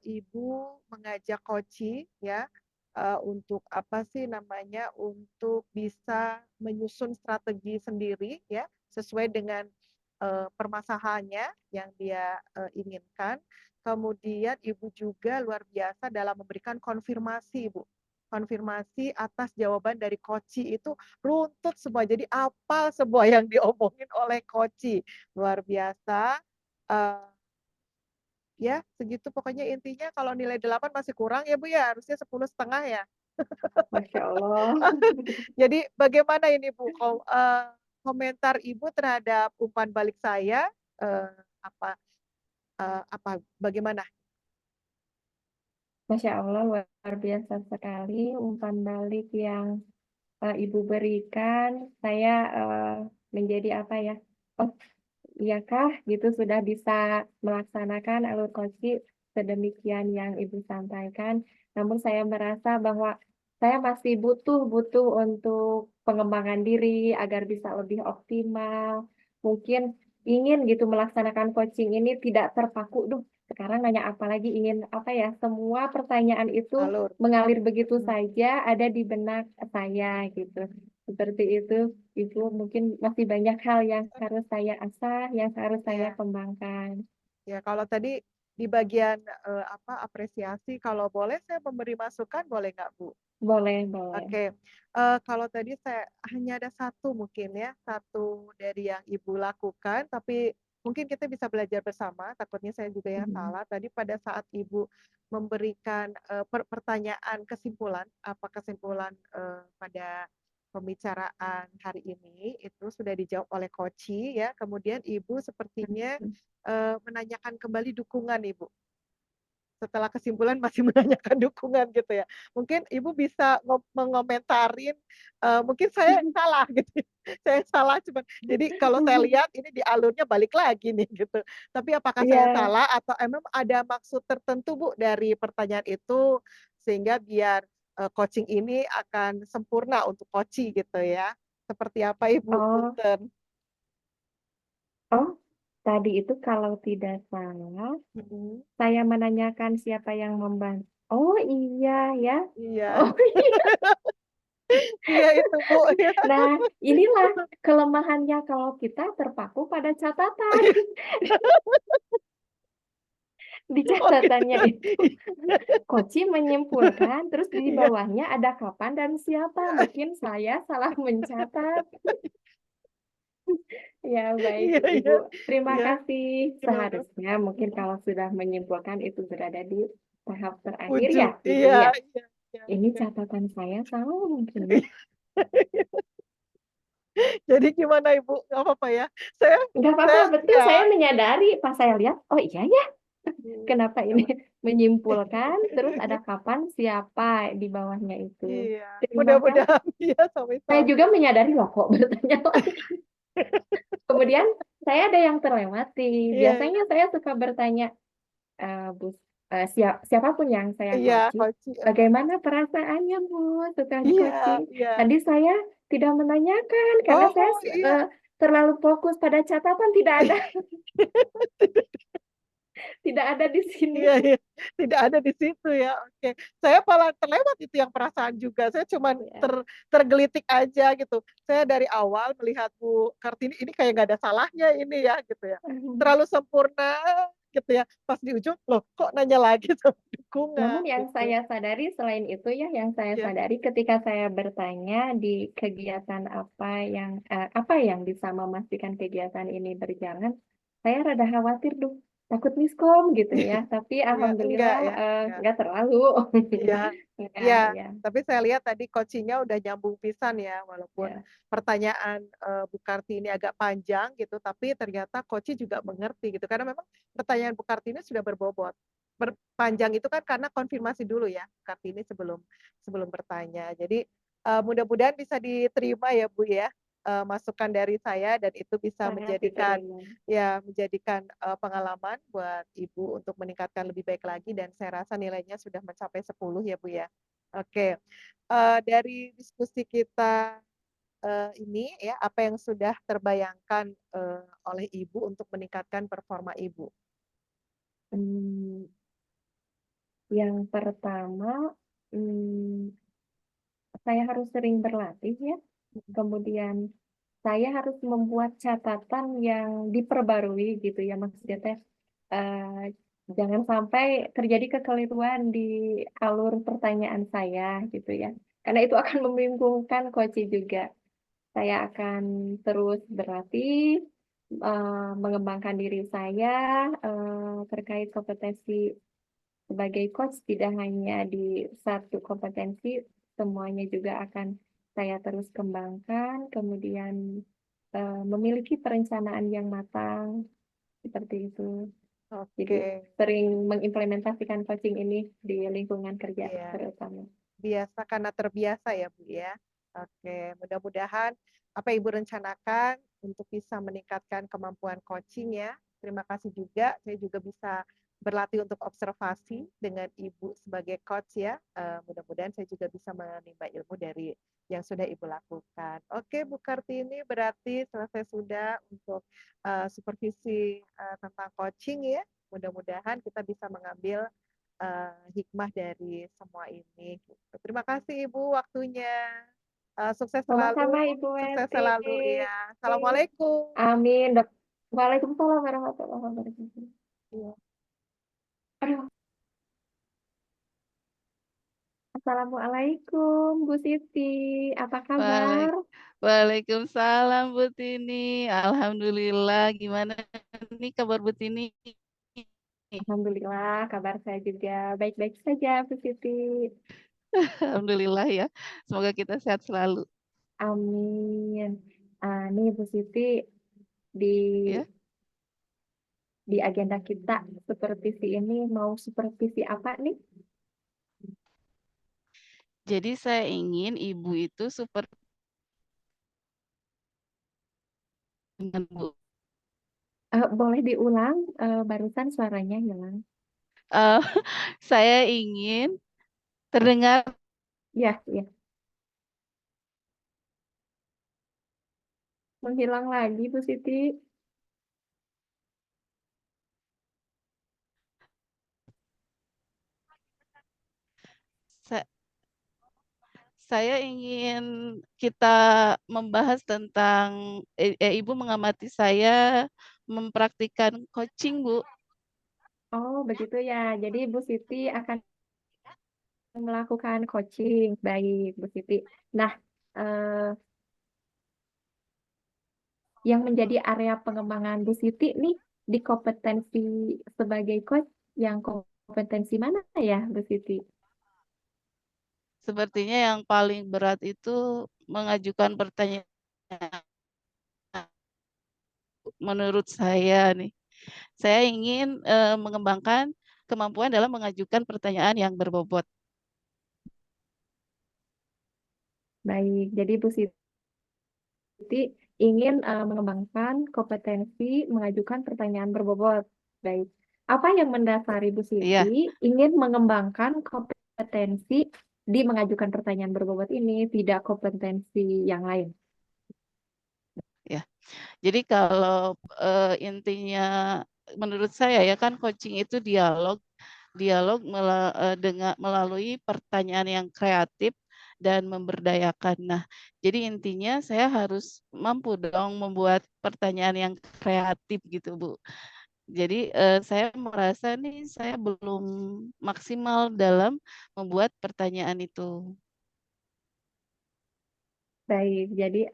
S1: Ibu mengajak koci ya, untuk apa sih namanya, untuk bisa menyusun strategi sendiri ya, sesuai dengan, permasalahannya yang dia, inginkan. Kemudian Ibu juga luar biasa dalam memberikan konfirmasi, Bu. Konfirmasi atas jawaban dari koci itu runtut semua, jadi apal semua yang diomongin oleh koci. Luar biasa, eee ya, segitu pokoknya intinya kalau nilai 8 masih kurang ya, Bu, ya, harusnya 10,5 ya.
S2: Masya Allah.
S1: Jadi bagaimana ini, Bu, komentar Ibu terhadap umpan balik saya, eee, apa bagaimana?
S2: Masya Allah, luar biasa sekali umpan balik yang Ibu berikan. Saya menjadi apa ya? Oh, iyakah gitu sudah bisa melaksanakan alur koci sedemikian yang Ibu sampaikan. Namun saya merasa bahwa saya masih butuh untuk pengembangan diri agar bisa lebih optimal. Mungkin ingin gitu melaksanakan coaching ini tidak terpaku, duh sekarang nanya apa lagi, ingin apa ya, semua pertanyaan itu
S1: Alur.
S2: mengalir begitu saja ada di benak saya gitu. seperti itu. Ibu mungkin masih banyak hal yang harus saya asah, yang harus saya
S1: Ya,
S2: kembangkan.
S1: ya kalau tadi di bagian apresiasi, kalau boleh saya memberi masukan, boleh nggak, Bu?
S2: Boleh, boleh.
S1: Oke, kalau tadi saya hanya ada satu mungkin ya, satu dari yang Ibu lakukan, tapi mungkin kita bisa belajar bersama, takutnya saya juga yang
S2: Mhm.
S1: salah. Tadi pada saat Ibu memberikan, pertanyaan kesimpulan, apa kesimpulan, pada pembicaraan hari ini, itu sudah dijawab oleh Koci ya, kemudian Ibu sepertinya, menanyakan kembali dukungan Ibu. Setelah kesimpulan masih menanyakan dukungan gitu ya. Mungkin Ibu bisa mengomentarin, mungkin saya yang salah gitu ya, saya yang salah cuman jadi kalau saya lihat ini di alurnya balik lagi nih gitu. Tapi apakah saya
S2: Iya.
S1: salah atau emang ada maksud tertentu Bu dari pertanyaan itu, sehingga biar, coaching ini akan sempurna untuk Koci gitu ya. Seperti apa Ibu?
S2: Oh,
S1: Punten.
S2: oh, tadi itu kalau tidak salah,
S1: Mhm.
S2: saya menanyakan siapa yang membantu. Oh iya ya.
S1: Iya.
S2: Oh iya.
S1: Iya itu Bu, ya.
S2: Nah, inilah kelemahannya kalau kita terpaku pada catatan. Di
S1: Oh gitu.
S2: catatannya itu, Koci menyimpulkan, terus di
S1: Iya.
S2: bawahnya ada kapan dan siapa.
S1: Iya.
S2: Mungkin saya salah mencatat. Ya, baik,
S1: Iya
S2: Ibu.
S1: iya
S2: Terima
S1: iya,
S2: kasih.
S1: kenapa?
S2: Seharusnya mungkin
S1: Mhm,
S2: kalau sudah menyimpulkan itu berada di tahap terakhir ya,
S1: ujung,
S2: Ibu
S1: iya
S2: ya.
S1: iya iya
S2: Ini
S1: iya.
S2: catatan saya salah mungkin ya.
S1: Iya. Jadi gimana Ibu? Nggak apa-apa ya? Saya
S2: Nggak apa-apa,
S1: saya
S2: betul
S1: iya,
S2: saya menyadari pas saya lihat, oh iya ya, kenapa
S1: nggak
S2: ini
S1: apa
S2: menyimpulkan, terus ada kapan, siapa di bawahnya itu.
S1: iya,
S2: Terima kasih.
S1: mudah-mudahan iya
S2: Saya
S1: sampai-sampai.
S2: juga menyadari loh kok bertanya lagi. Kemudian saya ada yang terlewati.
S1: Iya iya
S2: Biasanya saya suka bertanya, Bu, siapapun yang saya
S1: iya,
S2: coaching,
S1: Koci,
S2: bagaimana perasaannya Bu setelah di
S1: iya
S2: coaching?
S1: iya.
S2: Tadi saya tidak menanyakan karena saya
S1: Oh iya.
S2: terlalu fokus pada catatan, tidak ada di sini.
S1: Iya iya, tidak ada di situ ya, oke. Saya malah terlewat itu yang perasaan juga, saya cuman
S2: Ya.
S1: tergelitik aja gitu. Saya dari awal melihat Bu Kartini, ini kayak nggak ada salahnya ini ya, gitu ya. Terlalu sempurna gitu ya, pas di ujung, loh kok nanya lagi sama
S2: Namun
S1: dukungan
S2: yang
S1: gitu.
S2: saya sadari selain itu ya, yang saya
S1: Iya,
S2: sadari ketika saya bertanya di kegiatan apa yang bisa memastikan kegiatan ini berjalan, saya rada khawatir tuh, takut miskom gitu ya. Tapi
S1: iya, enggak
S2: alhamdulillah
S1: ya, enggak.
S2: nggak terlalu.
S1: Iya
S2: Ya,
S1: iya,
S2: ya,
S1: tapi saya lihat tadi coaching-nya udah nyambung pisan ya, walaupun
S2: ya.
S1: pertanyaan, Bu Kartini agak panjang gitu, tapi ternyata coach juga mengerti gitu, karena memang pertanyaan Bu Kartini sudah berbobot. Panjang itu kan karena konfirmasi dulu ya, Bu Kartini sebelum sebelum bertanya. Jadi, mudah-mudahan bisa diterima ya, Bu, ya, masukan dari saya dan itu bisa
S2: Sangat
S1: menjadikan
S2: diterima.
S1: ya menjadikan, pengalaman buat Ibu untuk meningkatkan lebih baik lagi dan saya rasa nilainya sudah mencapai 10 ya, Bu, ya. Oke, dari diskusi kita, ini ya, apa yang sudah terbayangkan, oleh Ibu untuk meningkatkan performa Ibu?
S2: Hmm, yang pertama, hmm, saya harus sering berlatih ya.
S1: Mhm,
S2: Kemudian saya harus membuat catatan yang diperbarui gitu ya, maksudnya teh jangan sampai terjadi kekeliruan di alur pertanyaan saya gitu ya. Karena itu akan membingungkan coach juga. Saya akan terus berlatih, mengembangkan diri saya terkait kompetensi sebagai coach, tidak hanya di satu kompetensi, semuanya juga akan saya terus kembangkan, kemudian memiliki perencanaan yang matang, seperti itu. Jadi
S1: oke,
S2: sering mengimplementasikan coaching ini di lingkungan kerja
S1: iya.
S2: terutama.
S1: Biasa karena terbiasa ya, Bu, ya. Oke, mudah-mudahan apa yang Ibu rencanakan untuk bisa meningkatkan kemampuan coaching ya. Terima kasih juga, saya juga bisa berlatih untuk observasi dengan Ibu sebagai coach ya. Mudah-mudahan saya juga bisa menimba ilmu dari yang sudah Ibu lakukan. Oke, Bu Kartini, berarti selesai sudah untuk supervisi tentang coaching ya. Mudah-mudahan kita bisa mengambil hikmah dari semua ini gitu. Terima kasih Ibu waktunya. Sukses selalu
S2: Sama-sama Ibu
S1: sukses
S2: Weti.
S1: selalu, iya. Assalamualaikum.
S2: Amin. Waalaikumsalam warahmatullahi wabarakatuh.
S1: Iya.
S2: Aduh. Assalamualaikum Bu Siti, apa kabar?
S3: Waalaikumsalam Bu Tini. Alhamdulillah. Gimana nih kabar Bu Tini?
S2: Alhamdulillah, kabar saya juga baik-baik saja Bu Siti.
S3: Alhamdulillah ya. Semoga kita sehat selalu.
S2: Amin. Nih Bu Siti, di
S3: Ya.
S2: di agenda kita supervisi ini mau supervisi apa nih?
S3: Jadi saya ingin ibu itu seperti dengan Bu.
S2: Boleh diulang, barusan suaranya hilang.
S3: Eh, saya ingin terdengar.
S2: Ya, ya. Menghilang lagi Bu Siti.
S3: sa- Saya ingin kita membahas tentang ibu mengamati saya mempraktikkan coaching, Bu.
S2: Oh, begitu ya. Jadi Bu Siti akan melakukan coaching. Baik, Bu Siti. Nah, eh, yang menjadi area pengembangan Bu Siti nih di kompetensi sebagai coach, yang kompetensi mana ya Bu Siti?
S3: Sepertinya yang paling berat itu mengajukan pertanyaan menurut saya nih. Saya ingin mengembangkan kemampuan dalam mengajukan pertanyaan yang berbobot.
S2: Baik, jadi Bu Siti ingin mengembangkan kompetensi mengajukan pertanyaan berbobot. Baik. Apa yang mendasari Bu
S3: Iya,
S2: Siti ingin mengembangkan kompetensi di mengajukan pertanyaan berbobot ini, tidak kompetensi yang lain?
S3: ya. Jadi kalau intinya menurut saya ya kan coaching itu dialog dengan melalui pertanyaan yang kreatif dan memberdayakan. Nah, jadi intinya saya harus mampu dong membuat pertanyaan yang kreatif gitu, Bu. Jadi saya merasa nih saya belum maksimal dalam membuat pertanyaan itu.
S2: Baik, jadi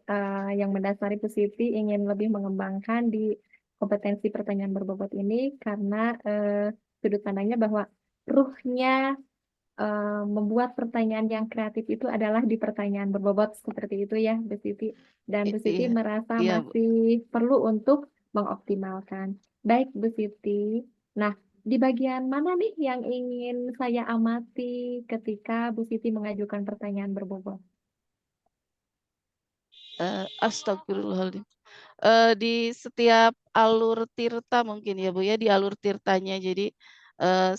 S2: yang mendasari Bu Siti ingin lebih mengembangkan di kompetensi pertanyaan berbobot ini karena sudut pandangnya bahwa ruhnya membuat pertanyaan yang kreatif itu adalah di pertanyaan berbobot seperti itu ya, Bu Siti. Dan Bu Siti
S3: Iya,
S2: merasa
S3: iya, Bu.
S2: masih perlu untuk mengoptimalkan. Baik, Bu Siti. Nah, di bagian mana nih yang ingin saya amati ketika Bu Siti mengajukan pertanyaan berbobot?
S3: Astagfirullahaladzim. Di setiap alur tirta mungkin ya Bu ya, di alur tirtanya. Jadi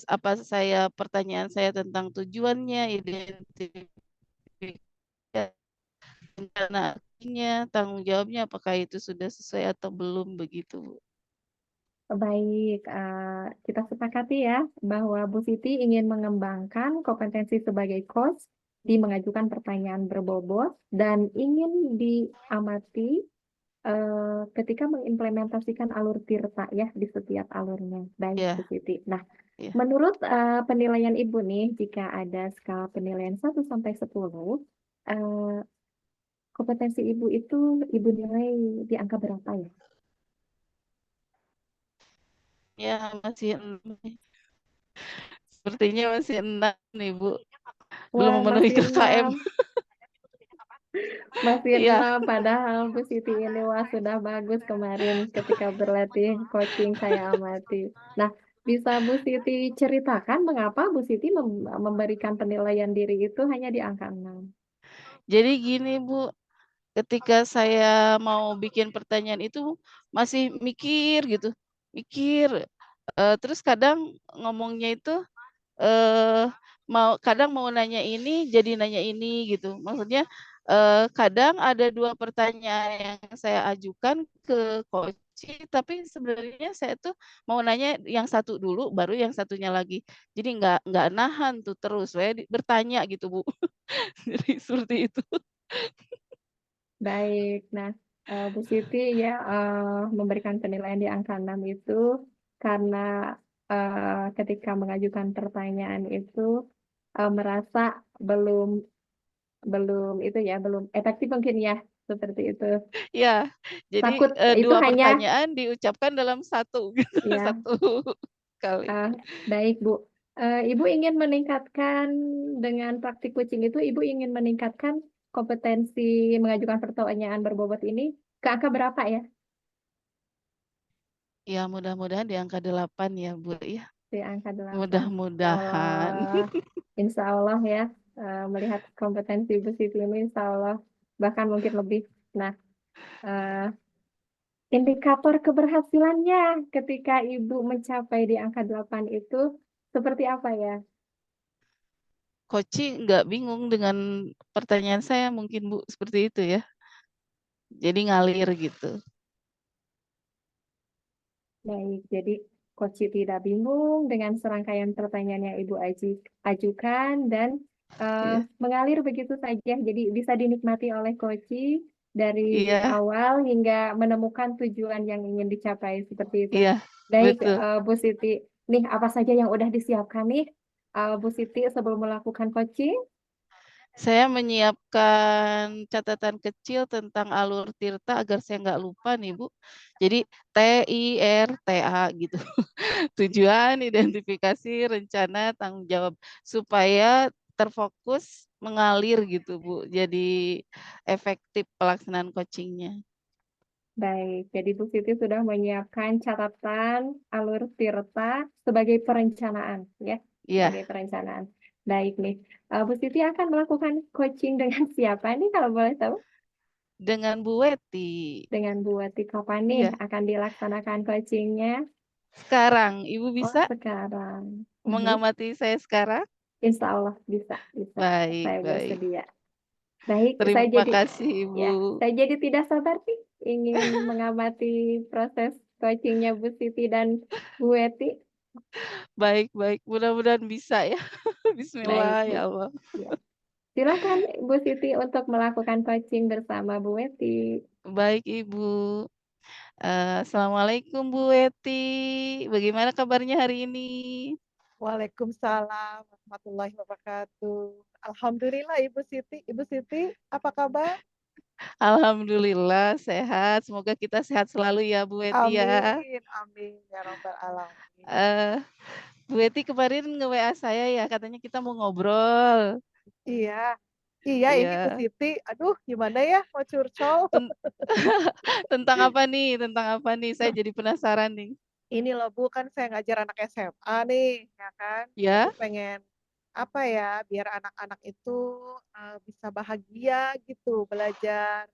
S3: apa pertanyaan saya tentang tujuannya, identifikasi rencana aksinya, tanggung jawabnya, apakah itu sudah sesuai atau belum begitu Bu.
S2: Baik, kita sepakati ya bahwa Bu Siti ingin mengembangkan kompetensi sebagai coach di mengajukan pertanyaan berbobot dan ingin diamati ketika mengimplementasikan alur tirta ya di setiap alurnya. Baik, Bu
S3: Ya,
S2: Siti. Nah,
S3: ya.
S2: menurut penilaian Ibu nih, jika ada skala penilaian 1 sampai 10, eh, kompetensi Ibu itu Ibu nilai di angka berapa ya?
S3: Ya masih sepertinya masih 6 nih Bu. Belum
S2: Wah,
S3: memenuhi
S2: masih
S3: KKM.
S2: 6. Masih
S3: Iya.
S2: 6, padahal Bu Siti ini wah sudah bagus kemarin ketika berlatih coaching saya amati. Nah, bisa Bu Siti ceritakan mengapa Bu Siti memberikan penilaian diri itu hanya di angka 6?
S3: Jadi gini Bu, ketika saya mau bikin pertanyaan itu masih mikir gitu, mikir. Terus kadang ngomongnya itu eh kadang mau nanya ini jadi nanya ini gitu. Maksudnya kadang ada 2 pertanyaan yang saya ajukan ke coach, tapi sebenarnya saya tuh mau nanya yang satu dulu, baru yang satunya lagi. Jadi nggak nahan tuh terus, saya bertanya gitu Bu. Jadi seperti itu.
S2: Baik. Nah, Bu Siti ya memberikan penilaian di angka 6 itu karena ketika mengajukan pertanyaan itu merasa belum belum itu ya, belum efektif mungkin ya, seperti itu.
S3: Ya, jadi
S2: Takut itu
S3: dua
S2: hanya
S3: pertanyaan diucapkan dalam satu gitu,
S2: ya.
S3: satu kali.
S2: Baik, Bu. Ibu ingin meningkatkan dengan praktik coaching itu, Ibu ingin meningkatkan kompetensi mengajukan pertanyaan berbobot ini ke angka berapa ya?
S3: Ya mudah-mudahan di angka 8 ya, Bu, ya.
S2: Di angka 8.
S3: Mudah-mudahan.
S2: Insya Allah ya, melihat kompetensi Ibu Siti ini, Insya Allah bahkan mungkin lebih. Nah, eh, indikator keberhasilannya ketika Ibu mencapai di angka 8 itu seperti apa ya?
S3: Koci nggak bingung dengan pertanyaan saya mungkin, Bu, seperti itu ya. Jadi ngalir gitu.
S2: Baik, jadi Koci tidak bingung dengan serangkaian pertanyaan yang Ibu ajukan dan
S3: Iya.
S2: mengalir begitu saja. Jadi bisa dinikmati oleh Koci dari
S3: Iya,
S2: awal hingga menemukan tujuan yang ingin dicapai seperti itu.
S3: iya,
S2: Baik,
S3: betul.
S2: Bu Siti. Nih, apa saja yang udah disiapkan nih, Bu Siti sebelum melakukan coaching?
S3: Saya menyiapkan catatan kecil tentang alur Tirta agar saya nggak lupa nih, Bu. Jadi TIRTA gitu. Tujuan, identifikasi, rencana, tanggung jawab. Supaya terfokus mengalir gitu, Bu. Jadi efektif pelaksanaan coachingnya.
S2: Baik, jadi Bu Siti sudah menyiapkan catatan alur Tirta sebagai perencanaan, ya,
S3: Iya,
S2: sebagai perencanaan. Baik nih, Bu Siti akan melakukan coaching dengan siapa nih kalau boleh tahu?
S3: dengan Bu Weti.
S2: Dengan Bu Wati. Kapan nih
S3: Iya,
S2: akan dilaksanakan coachingnya?
S3: sekarang Ibu
S2: Oh,
S3: bisa
S2: sekarang.
S3: mengamati saya sekarang?
S2: Insya Allah bisa, bisa.
S3: Baik,
S2: Saya
S3: baik.
S2: bersedia. Baik, saya
S3: Terima
S2: jadi
S3: kasih,
S2: ya,
S3: Ibu.
S2: saya jadi tidak sabar nih ingin mengamati proses coachingnya Bu Siti dan Bu Weti.
S3: Baik, baik. Mudah-mudahan bisa ya.
S2: Baik,
S3: Bismillah
S2: Bu.
S3: ya Allah.
S2: Ya. Silakan Bu Siti untuk melakukan coaching bersama Bu Weti.
S3: Baik, Ibu. Assalamualaikum Bu Weti. Bagaimana kabarnya hari ini?
S1: Waalaikumsalam warahmatullahi wabarakatuh. Alhamdulillah Ibu Siti. Ibu Siti, apa kabar?
S3: Alhamdulillah sehat. Semoga kita sehat selalu ya Bu Weti ya.
S1: Amin, amin ya robbal alamin.
S3: Eh, Bu Weti kemarin nge-WA saya ya, katanya kita mau ngobrol.
S1: Iya, iya ini Bu
S3: Iya.
S1: Siti. Aduh, gimana ya mau curcol?
S3: Ten- Tentang apa nih? Tentang apa nih? Saya jadi penasaran nih.
S1: Ini loh Bu, kan saya ngajar anak SMA nih, ya kan? Jadi
S3: Ya?
S1: pengen apa ya, biar anak-anak itu bisa bahagia gitu, belajar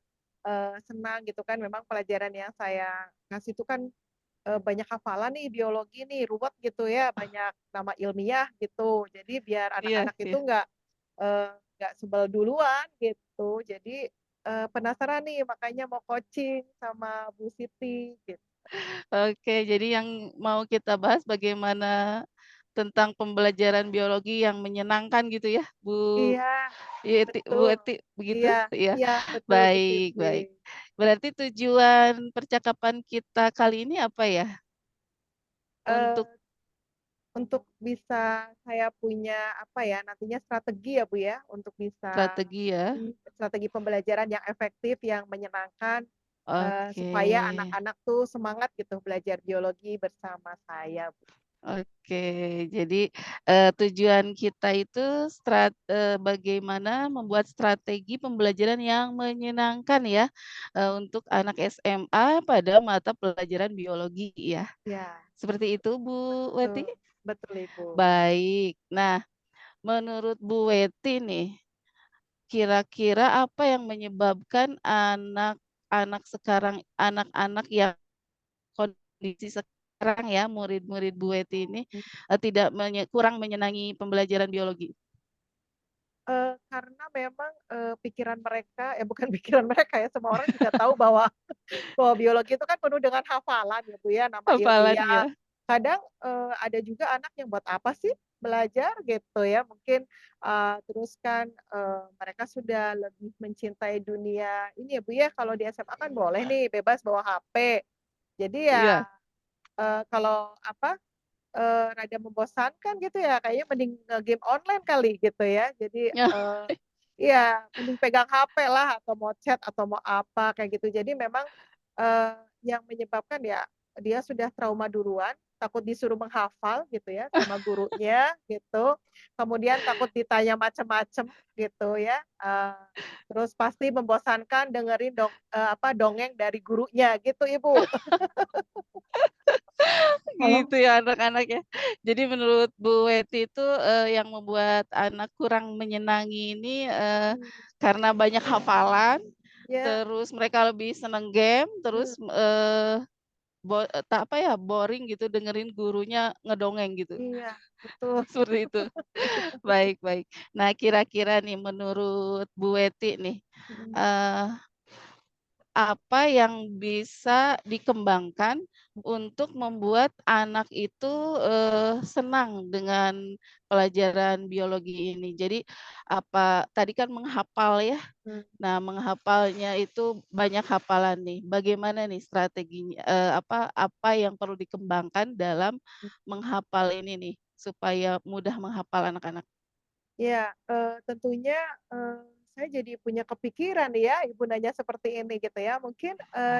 S1: senang gitu kan. Memang pelajaran yang saya ngasih itu kan banyak hafalan nih, biologi nih, ruwet gitu ya, banyak nama ilmiah gitu. Jadi biar
S3: Iya,
S1: anak-anak itu
S3: iya.
S1: nggak sebel duluan gitu. Jadi penasaran nih, makanya mau coaching sama Bu Siti gitu.
S3: Oke, jadi yang mau kita bahas bagaimana tentang pembelajaran biologi yang menyenangkan gitu ya, Bu
S1: Iya,
S3: Yeti, Bu
S1: betul.
S3: Eti, begitu?
S1: Iya,
S3: Iya,
S1: iya betul Bu
S3: baik,
S1: Siti.
S3: baik. Berarti tujuan percakapan kita kali ini apa ya?
S1: Eh,
S3: Untuk
S1: untuk bisa saya punya apa ya nantinya strategi ya Bu ya untuk bisa
S3: strategi ya.
S1: strategi pembelajaran yang efektif, yang menyenangkan
S3: Oke,
S1: supaya anak-anak tuh semangat gitu belajar biologi bersama saya, Bu.
S3: oke. Jadi tujuan kita itu bagaimana membuat strategi pembelajaran yang menyenangkan ya untuk anak SMA pada mata pelajaran biologi ya.
S1: Ya,
S3: Seperti itu Bu Weti?
S1: betul, betul Ibu.
S3: Baik. Nah, menurut Bu Weti nih, kira-kira apa yang menyebabkan anak-anak sekarang, anak-anak yang kondisi sekarang ya, murid-murid Bu Weti ini tidak kurang menyenangi pembelajaran biologi?
S1: Karena memang pikiran mereka, bukan pikiran mereka ya, semua orang juga tahu bahwa bahwa biologi itu kan penuh dengan hafalan ya Bu ya, nama
S3: Hafalan
S1: ilmiah.
S3: ya?
S1: Kadang ada juga anak yang buat apa sih belajar gitu ya, mungkin, terus kan, mereka sudah lebih mencintai dunia ini ya, Bu, ya, kalau di SMA kan boleh nih bebas bawa HP. Jadi
S3: Iya.
S1: ya, kalau apa, rada membosankan gitu ya, kayaknya mending nge-game online kali gitu ya. Jadi, iya, mending pegang HP lah atau mau chat atau mau apa kayak gitu. Jadi memang, yang menyebabkan ya dia sudah trauma duluan, takut disuruh menghafal gitu ya sama gurunya gitu, kemudian takut ditanya macem-macem gitu ya, terus pasti membosankan dengerin dongeng dari gurunya gitu, Ibu.
S3: Gitu
S2: Kalau
S3: ya anak-anak ya. Jadi menurut Bu Weti itu, yang membuat anak kurang menyenangi ini,
S1: Mhm,
S3: karena banyak hafalan,
S1: iya
S3: terus mereka lebih seneng game,
S1: mhm,
S3: terus, apa ya, boring gitu dengerin gurunya ngedongeng gitu,
S1: iya, betul,
S3: seperti itu. Baik baik. Nah kira-kira nih menurut Bu Weti nih,
S1: mhm,
S3: eee apa yang bisa dikembangkan untuk membuat anak itu, senang dengan pelajaran biologi ini? Jadi, apa tadi kan menghafal ya.
S1: mmm,
S3: Nah, menghafalnya itu banyak hafalan nih. Bagaimana nih strateginya apa yang perlu dikembangkan dalam
S1: mhm.
S3: menghafal ini nih, supaya mudah menghafal anak-anak?
S1: Iya, tentunya, saya jadi punya kepikiran nih ya, Ibu nanya seperti ini gitu ya. Mungkin,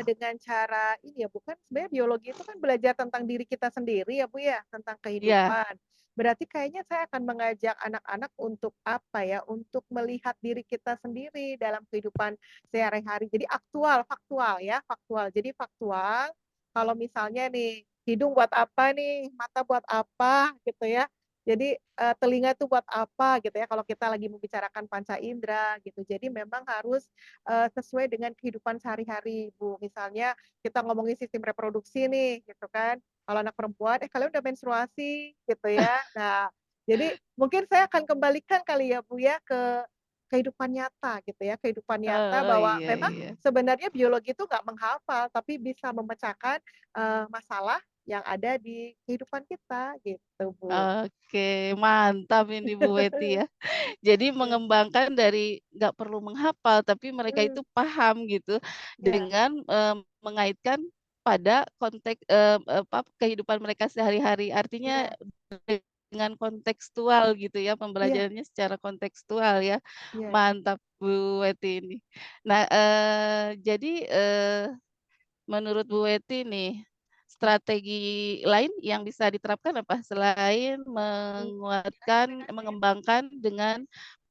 S1: dengan cara ini ya, Bu, kan sebenarnya biologi itu kan belajar tentang diri kita sendiri ya, Bu, ya, tentang
S3: Iya,
S1: kehidupan. Berarti kayaknya saya akan mengajak anak-anak untuk apa ya, untuk melihat diri kita sendiri dalam kehidupan sehari-hari. Jadi aktual, faktual ya, faktual. Jadi faktual, kalau misalnya nih, hidung buat apa nih, mata buat apa gitu ya. Jadi, telinga itu buat apa gitu ya, kalau kita lagi membicarakan panca indera gitu. Jadi memang harus, sesuai dengan kehidupan sehari-hari, Bu. Misalnya kita ngomongin sistem reproduksi nih gitu kan, kalau anak perempuan, "Eh, kalian udah menstruasi?" Gitu ya. Nah, jadi mungkin saya akan kembalikan kali ya, Bu, ya, ke kehidupan nyata gitu ya, kehidupan nyata
S3: oh,
S1: bahwa
S3: iya
S1: memang
S3: iya.
S1: sebenarnya biologi itu nggak menghafal, tapi bisa memecahkan, masalah yang ada di kehidupan kita gitu, Bu.
S3: Oke, mantap ini Bu Weti ya. Jadi
S1: Iya,
S3: mengembangkan dari nggak perlu menghafal, tapi mereka itu
S1: mhm,
S3: paham gitu
S1: iya
S3: dengan, mengaitkan pada konteks, kehidupan mereka sehari-hari. Artinya
S1: iya
S3: dengan kontekstual gitu ya,
S1: iya
S3: pembelajarannya secara kontekstual ya.
S1: iya,
S3: Mantap Bu Weti ini. Nah, jadi, menurut Bu Weti nih, strategi lain yang bisa diterapkan apa selain
S1: mhm,
S3: mengembangkan dengan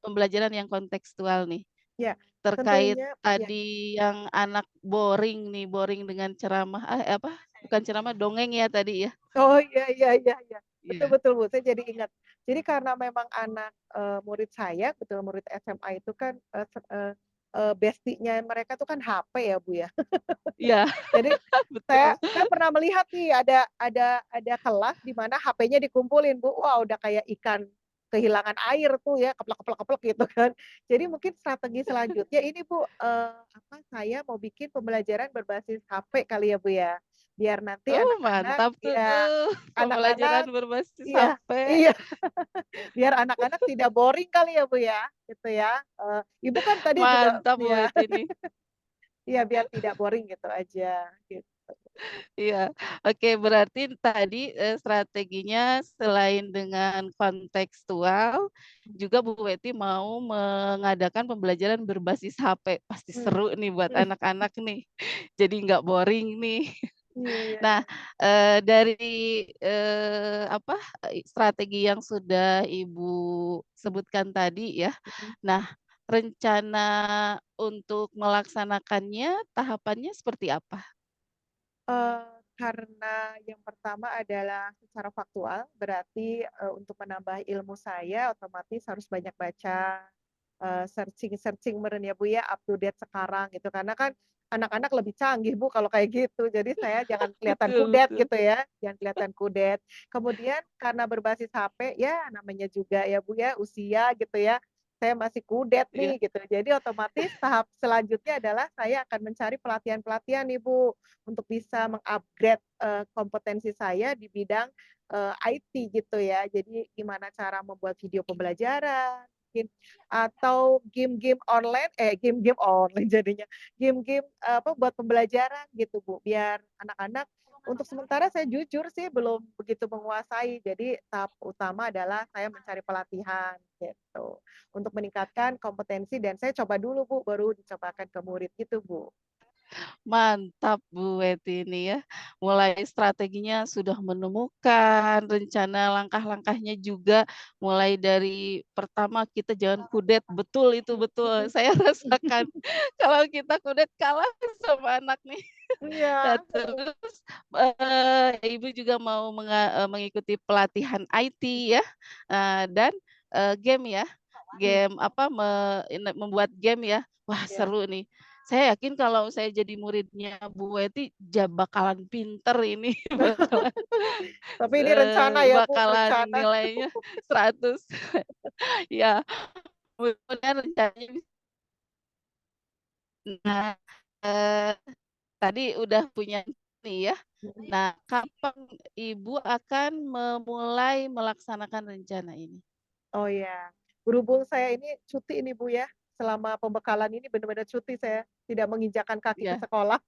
S3: pembelajaran yang kontekstual nih?
S1: iya,
S3: Terkait
S1: tentunya iya.
S3: tadi yang anak boring nih, boring dengan ceramah bukan ceramah, dongeng ya tadi ya?
S1: Oh, iya iya iya iya, betul
S3: Iya.
S1: betul, Bu, saya jadi ingat. Jadi karena memang anak, murid saya, betul murid SMA itu kan, besti-nya mereka tuh kan HP ya, Bu, ya.
S3: Iya,
S1: Jadi saya
S3: betul.
S1: saya pernah melihat nih ada kelas di mana HP-nya dikumpulin, Bu. Wah, udah kayak ikan kehilangan air tuh ya, keplek keplek keplek gitu kan. Jadi mungkin strategi selanjutnya ini, Bu, saya mau bikin pembelajaran berbasis HP kali ya, Bu, ya. Biar nanti
S3: Oh,
S1: anak-anak
S3: mantap tuh,
S1: ya,
S3: pembelajaran
S1: anak-anak
S3: berbasis
S1: iya
S3: HP.
S1: iya, biar anak-anak tidak boring kali ya, Bu, ya, gitu ya. Ibu kan tadi juga
S3: Mantap Bu
S1: ya,
S3: Weti nih.
S1: iya biar tidak boring gitu aja, gitu.
S3: Iya, oke berarti tadi, strateginya selain dengan kontekstual, juga Bu Weti mau mengadakan pembelajaran berbasis HP. Pasti
S1: Mmm,
S3: seru nih buat anak-anak nih, jadi nggak boring nih.
S1: iya iya
S3: Nah,
S1: iya.
S3: dari, apa, strategi yang sudah Ibu
S1: Mhm
S3: sebutkan tadi ya,
S1: mhm.
S3: nah rencana untuk melaksanakannya, tahapannya seperti apa?
S1: Eee, karena yang pertama adalah secara faktual, berarti, untuk menambah ilmu saya otomatis harus banyak baca, searching-searching meureun ya, Bu, ya, up to date sekarang gitu. Karena kan anak-anak lebih canggih, Bu, kalau kayak gitu. Jadi saya jangan kelihatan
S3: Betul
S1: kudet
S3: betul.
S1: gitu ya, jangan kelihatan kudet. Kemudian karena berbasis HP, ya namanya juga ya, Bu, ya, usia gitu ya, saya masih kudet
S3: Iya.
S1: nih gitu. Jadi otomatis tahap selanjutnya adalah saya akan mencari pelatihan-pelatihan nih Bu, untuk bisa meng-upgrade, kompetensi saya di bidang, IT gitu ya. Jadi gimana cara membuat video pembelajaran, mungkin atau game-game online jadinya, game-game, buat pembelajaran gitu Bu, biar anak-anak untuk sementara saya jujur sih belum begitu menguasai. Jadi tahap utama adalah saya mencari pelatihan gitu, untuk meningkatkan kompetensi dan saya coba dulu Bu, baru dicobakan ke murid gitu Bu.
S3: Mantap Bu Weti ini ya, mulai strateginya sudah menemukan, rencana langkah-langkahnya juga mulai dari pertama kita jangan kudet, betul itu betul, saya rasakan kalau kita kudet kalah sama anak nih. Nah
S1: Iya,
S3: terus, Ibu juga mau mengikuti pelatihan IT ya, dan, game ya,
S1: mhm,
S3: game apa, membuat game ya. Wah
S1: iya.
S3: seru nih. Saya yakin kalau saya jadi muridnya Bu Weti bakalan pinter ini,
S1: Tapi ini rencana ya Bu,
S3: bakalan
S1: rencana.
S3: nilainya 100. Ya, mudah-mudahan rencananya nah, eee, tadi udah punya nih ya.
S1: Mhm.
S3: Nah, kapan Ibu akan memulai melaksanakan rencana ini?
S1: Oh ya, berhubung saya ini cuti ini Bu ya, selama pembekalan ini benar-benar cuti saya, tidak menginjakkan kaki ke
S3: Ya,
S1: sekolah.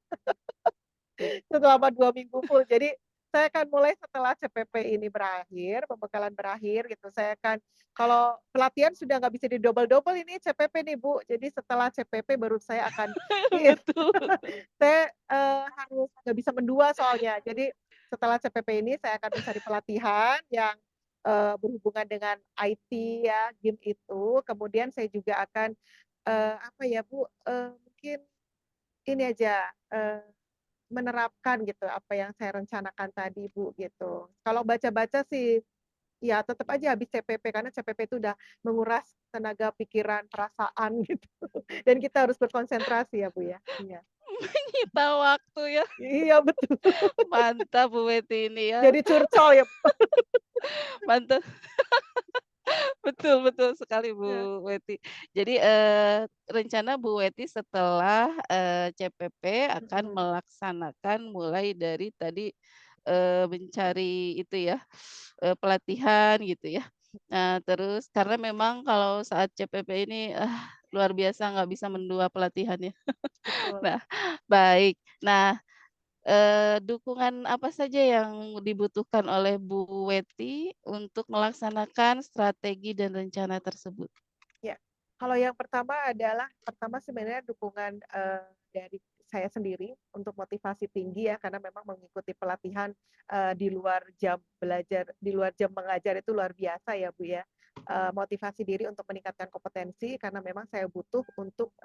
S3: ya.
S1: Selama 2 minggu full. Jadi, saya akan mulai setelah CPP ini berakhir, pembekalan berakhir gitu, saya akan kalau pelatihan sudah nggak bisa di-double-double ini CPP nih, Bu. Jadi setelah CPP baru saya akan iya,
S3: Betul.
S1: saya, harus nggak bisa mendua soalnya. Jadi setelah CPP ini saya akan mencari pelatihan yang, berhubungan dengan IT ya, game itu. Kemudian saya juga akan, apa ya, Bu, mungkin ini aja, menerapkan gitu apa yang saya rencanakan tadi, Bu, gitu. Kalau baca-baca sih, ya tetap aja habis CPP karena CPP itu udah menguras tenaga pikiran, perasaan gitu. Dan kita harus berkonsentrasi ya, Bu, ya. Iya.
S3: Menyita waktu ya.
S1: Iya betul.
S3: Mantap Bu Weti ini ya,
S1: Jadi curcol ya, Bu.
S3: mantap. Betul betul sekali
S1: Iya.
S3: Bu Weti. Jadi, rencana Bu Weti setelah, CPP akan
S1: Mhm.
S3: melaksanakan mulai dari tadi, mencari itu ya, pelatihan gitu ya. Nah terus karena memang kalau saat CPP ini, luar biasa nggak bisa mendua pelatihannya.
S1: Betul.
S3: Nah, baik. Nah, dukungan apa saja yang dibutuhkan oleh Bu Weti untuk melaksanakan strategi dan rencana tersebut?
S1: Ya, kalau yang pertama sebenarnya dukungan, dari saya sendiri untuk motivasi tinggi ya, karena memang mengikuti pelatihan, di luar jam belajar, di luar jam mengajar itu luar biasa ya, Bu, ya. Motivasi diri untuk meningkatkan kompetensi karena memang saya butuh untuk,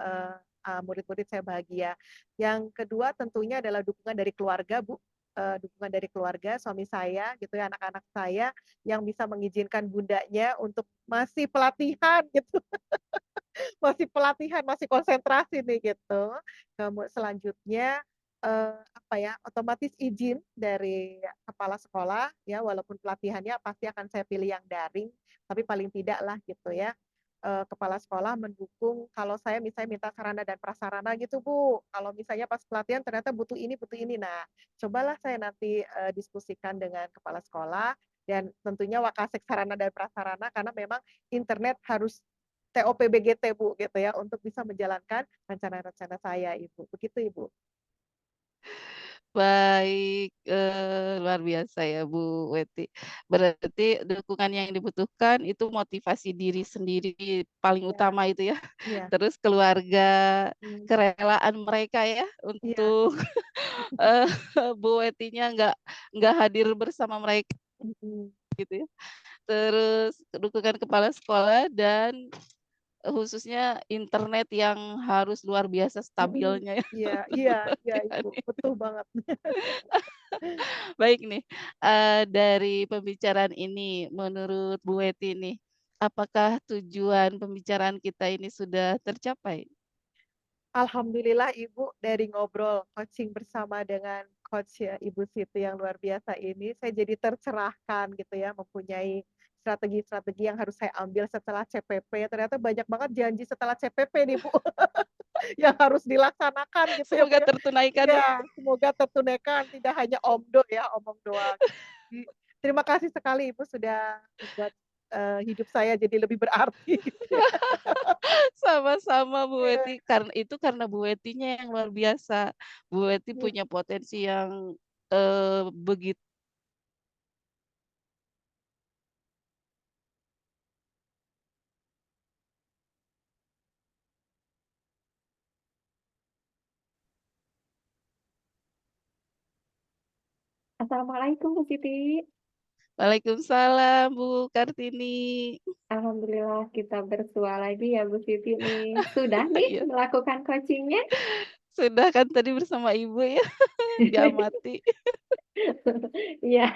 S1: murid-murid saya bahagia. Yang kedua tentunya adalah dukungan dari keluarga, Bu, dukungan dari keluarga, suami saya gitu ya, anak-anak saya yang bisa mengizinkan bundanya untuk masih pelatihan gitu. Masih pelatihan, masih konsentrasi nih gitu. Selanjutnya, apa ya, otomatis izin dari kepala sekolah ya, walaupun pelatihannya pasti akan saya pilih yang daring, tapi paling tidak lah gitu ya, kepala sekolah mendukung kalau saya misalnya minta sarana dan prasarana gitu, Bu. Kalau misalnya pas pelatihan ternyata butuh ini butuh ini. Nah, cobalah saya nanti, diskusikan dengan kepala sekolah dan tentunya Wakasek Sarana dan Prasarana karena memang internet harus TOP-BGT, Bu, gitu ya, untuk bisa menjalankan rencana-rencana saya, Ibu. Begitu, Ibu.
S3: Baik, luar biasa ya Bu Weti. Berarti dukungan yang dibutuhkan itu motivasi diri sendiri paling
S1: Iya,
S3: utama itu ya,
S1: iya,
S3: terus keluarga,
S1: mmm,
S3: kerelaan mereka ya
S1: iya,
S3: untuk, eee, Bu Wetinya nggak hadir bersama mereka
S1: mhm,
S3: gitu ya. Terus dukungan kepala sekolah dan khususnya internet yang harus luar biasa
S1: mhm,
S3: stabilnya ya
S1: iya iya iya,
S3: pelatihan
S1: Ibu,
S3: ini.
S1: betul banget.
S3: Baik nih, dari pembicaraan ini menurut Bu Weti nih, apakah tujuan pembicaraan kita ini sudah tercapai?
S1: Alhamdulillah Ibu, dari ngobrol coaching bersama dengan coach ya, Ibu Siti yang luar biasa ini, saya jadi tercerahkan gitu ya, mempunyai strategi-strategi yang harus saya ambil setelah CPP, ternyata banyak banget janji setelah CPP nih, Bu, yang harus dilaksanakan gitu ya, Bu,
S3: Semoga
S1: ya.
S3: tertunaikan ya.
S1: Iya, semoga tertunaikan, tidak hanya omdo ya, omong doang. Terima kasih sekali Ibu sudah membuat, hidup saya jadi lebih berarti gitu ya.
S3: Sama-sama Bu
S1: Iya,
S3: Weti, karena Bu Wetinya yang luar biasa. Bu Weti punya potensi yang, begitu.
S2: Assalamualaikum Bu Siti.
S3: Waalaikumsalam Bu Kartini.
S2: Alhamdulillah kita bersua lagi ya Bu Siti nih. Sudah nih
S3: Iya,
S2: melakukan coachingnya?
S3: sudah kan tadi bersama Ibu ya, diamati.
S2: Iya,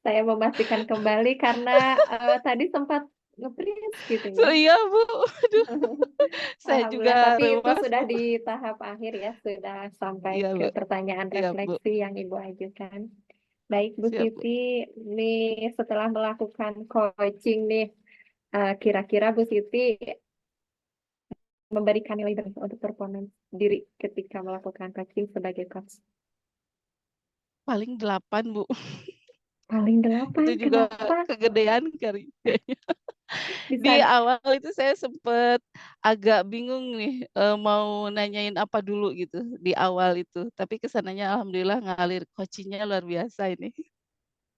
S2: saya memastikan kembali karena tadi sempat nge-freeze gitu ya.
S3: Iya Bu, aduh saya juga
S2: Alhamdulillah, tapi itu
S3: rewel
S2: sudah
S3: Bu.
S2: di tahap akhir ya, sudah sampai
S3: Iya
S2: ke
S3: Bu,
S2: pertanyaan
S3: iya Bu,
S2: refleksi yang Ibu ajukan. Baik Bu
S3: siap Bu.
S2: Siti, nih setelah melakukan coaching nih, kira-kira Bu Siti memberikan nilai berapa untuk performance diri ketika melakukan coaching sebagai coach?
S3: Paling 8 Bu,
S2: Paling
S3: itu
S2: 8,
S3: juga
S2: kenapa?
S3: kegedean kali. Di
S2: Bisa
S3: awal itu saya sempet agak bingung nih, mau nanyain apa dulu gitu, di awal itu. Tapi kesananya alhamdulillah ngalir, coaching-nya luar biasa ini.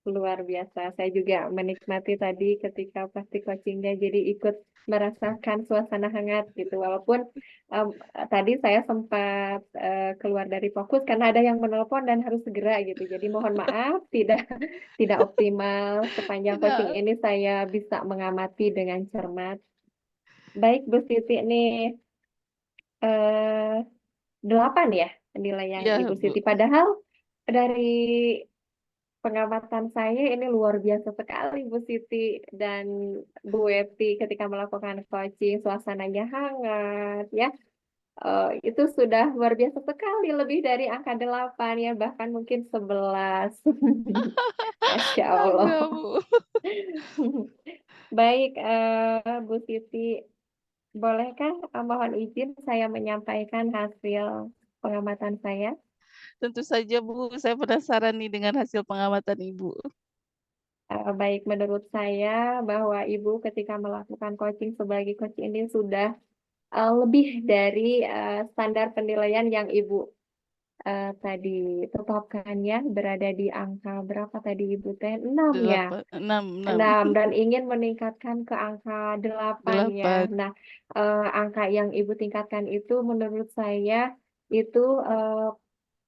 S2: luar biasa. Saya juga menikmati tadi ketika pasti coachingnya jadi ikut merasakan suasana hangat gitu. Walaupun em, tadi saya sempat keluar dari fokus karena ada yang menelpon dan harus segera gitu. Jadi mohon maaf tidak tidak optimal sepanjang coaching
S3: Tidak,
S2: ini saya bisa mengamati dengan cermat. Baik Bu Siti nih eh, 8 ya nilai yang
S3: iya
S2: Ibu
S3: Bu.
S2: Siti. Padahal dari pengamatan saya ini luar biasa sekali Bu Siti dan Bu Weti ketika melakukan coaching suasananya hangat ya. Itu sudah luar biasa sekali lebih dari angka 8 ya bahkan mungkin 11. Masya Allah.
S3: Enggak Bu.
S2: Baik Bu Siti, bolehkah mohon izin saya menyampaikan hasil pengamatan saya?
S3: Tentu saja Bu, saya penasaran nih dengan hasil pengamatan Ibu.
S2: Baik, menurut saya bahwa Ibu ketika melakukan coaching sebagai coach ini sudah lebih dari standar penilaian yang Ibu tadi tetapkan ya, berada di angka berapa tadi Ibu teh? 6 ya.
S3: 8, 6, 6,
S2: 6 dan ingin meningkatkan ke angka 8 ya.
S3: 8.
S2: Nah, angka yang Ibu tingkatkan itu menurut saya itu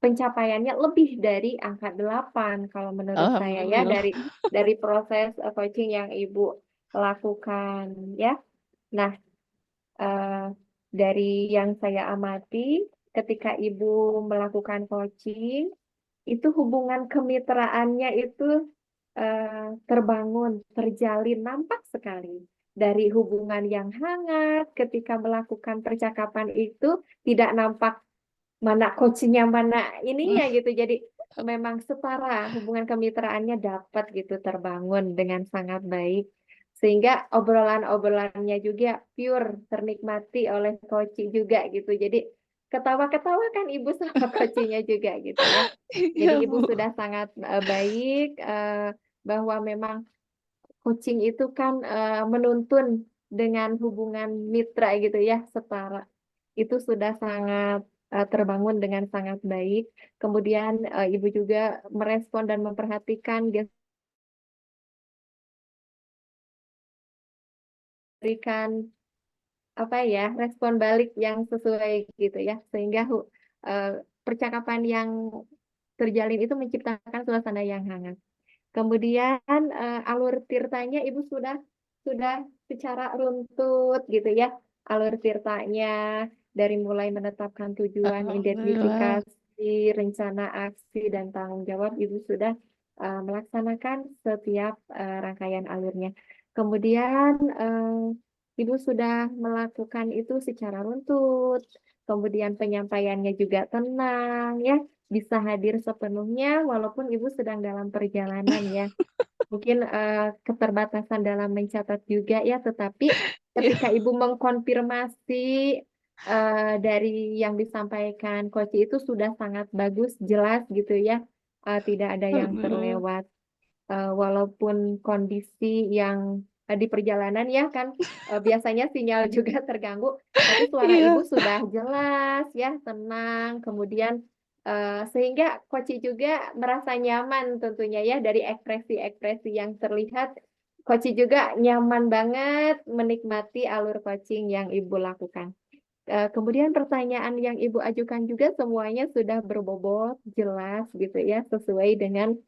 S2: pencapaiannya lebih dari angka 8 kalau menurut saya ya
S3: Alhamdulillah.
S2: dari proses coaching yang Ibu lakukan ya. Nah, eh, dari yang saya amati ketika Ibu melakukan coaching itu hubungan kemitraannya itu terbangun, terjalin nampak sekali. Dari hubungan yang hangat ketika melakukan percakapan itu tidak nampak mana coachnya mana ininya gitu. Jadi memang setara hubungan kemitraannya dapat gitu terbangun dengan sangat baik. Sehingga obrolan-obrolannya juga pure ternikmati oleh coach juga gitu. Jadi ketawa-ketawa kan ibu sama coachnya juga gitu ya. Jadi
S3: Iya
S2: ibu
S3: Bu.
S2: sudah sangat baik bahwa memang coaching itu kan menuntun dengan hubungan mitra gitu ya setara itu sudah sangat terbangun dengan sangat baik. Kemudian Ibu juga merespon dan memperhatikan dia berikan apa ya respon balik yang sesuai gitu ya sehingga eh, percakapan yang terjalin itu menciptakan suasana yang hangat. Kemudian alur tirtanya Ibu sudah secara runtut gitu ya. Alur tirtanya dari mulai menetapkan tujuan,
S3: Alhamdulillah.
S2: identifikasi, rencana aksi dan tanggung jawab Ibu sudah melaksanakan setiap rangkaian alurnya. Kemudian Ibu sudah melakukan itu secara runtut. Kemudian penyampaiannya juga tenang ya bisa hadir sepenuhnya walaupun ibu sedang dalam perjalanan ya. Mungkin keterbatasan dalam mencatat juga ya, tetapi
S3: Iya,
S2: ketika Ibu mengkonfirmasi dari yang disampaikan Coach itu sudah sangat bagus, jelas gitu ya, tidak ada yang
S3: mhm,
S2: terlewat. Walaupun kondisi yang di perjalanan ya kan biasanya sinyal juga terganggu, tapi suara
S3: iya,
S2: Ibu sudah jelas ya, tenang, kemudian sehingga Koci juga merasa nyaman tentunya ya dari ekspresi-ekspresi yang terlihat. Koci juga nyaman banget menikmati alur coaching yang Ibu lakukan. Kemudian pertanyaan yang Ibu ajukan juga semuanya sudah berbobot, jelas gitu ya, sesuai dengan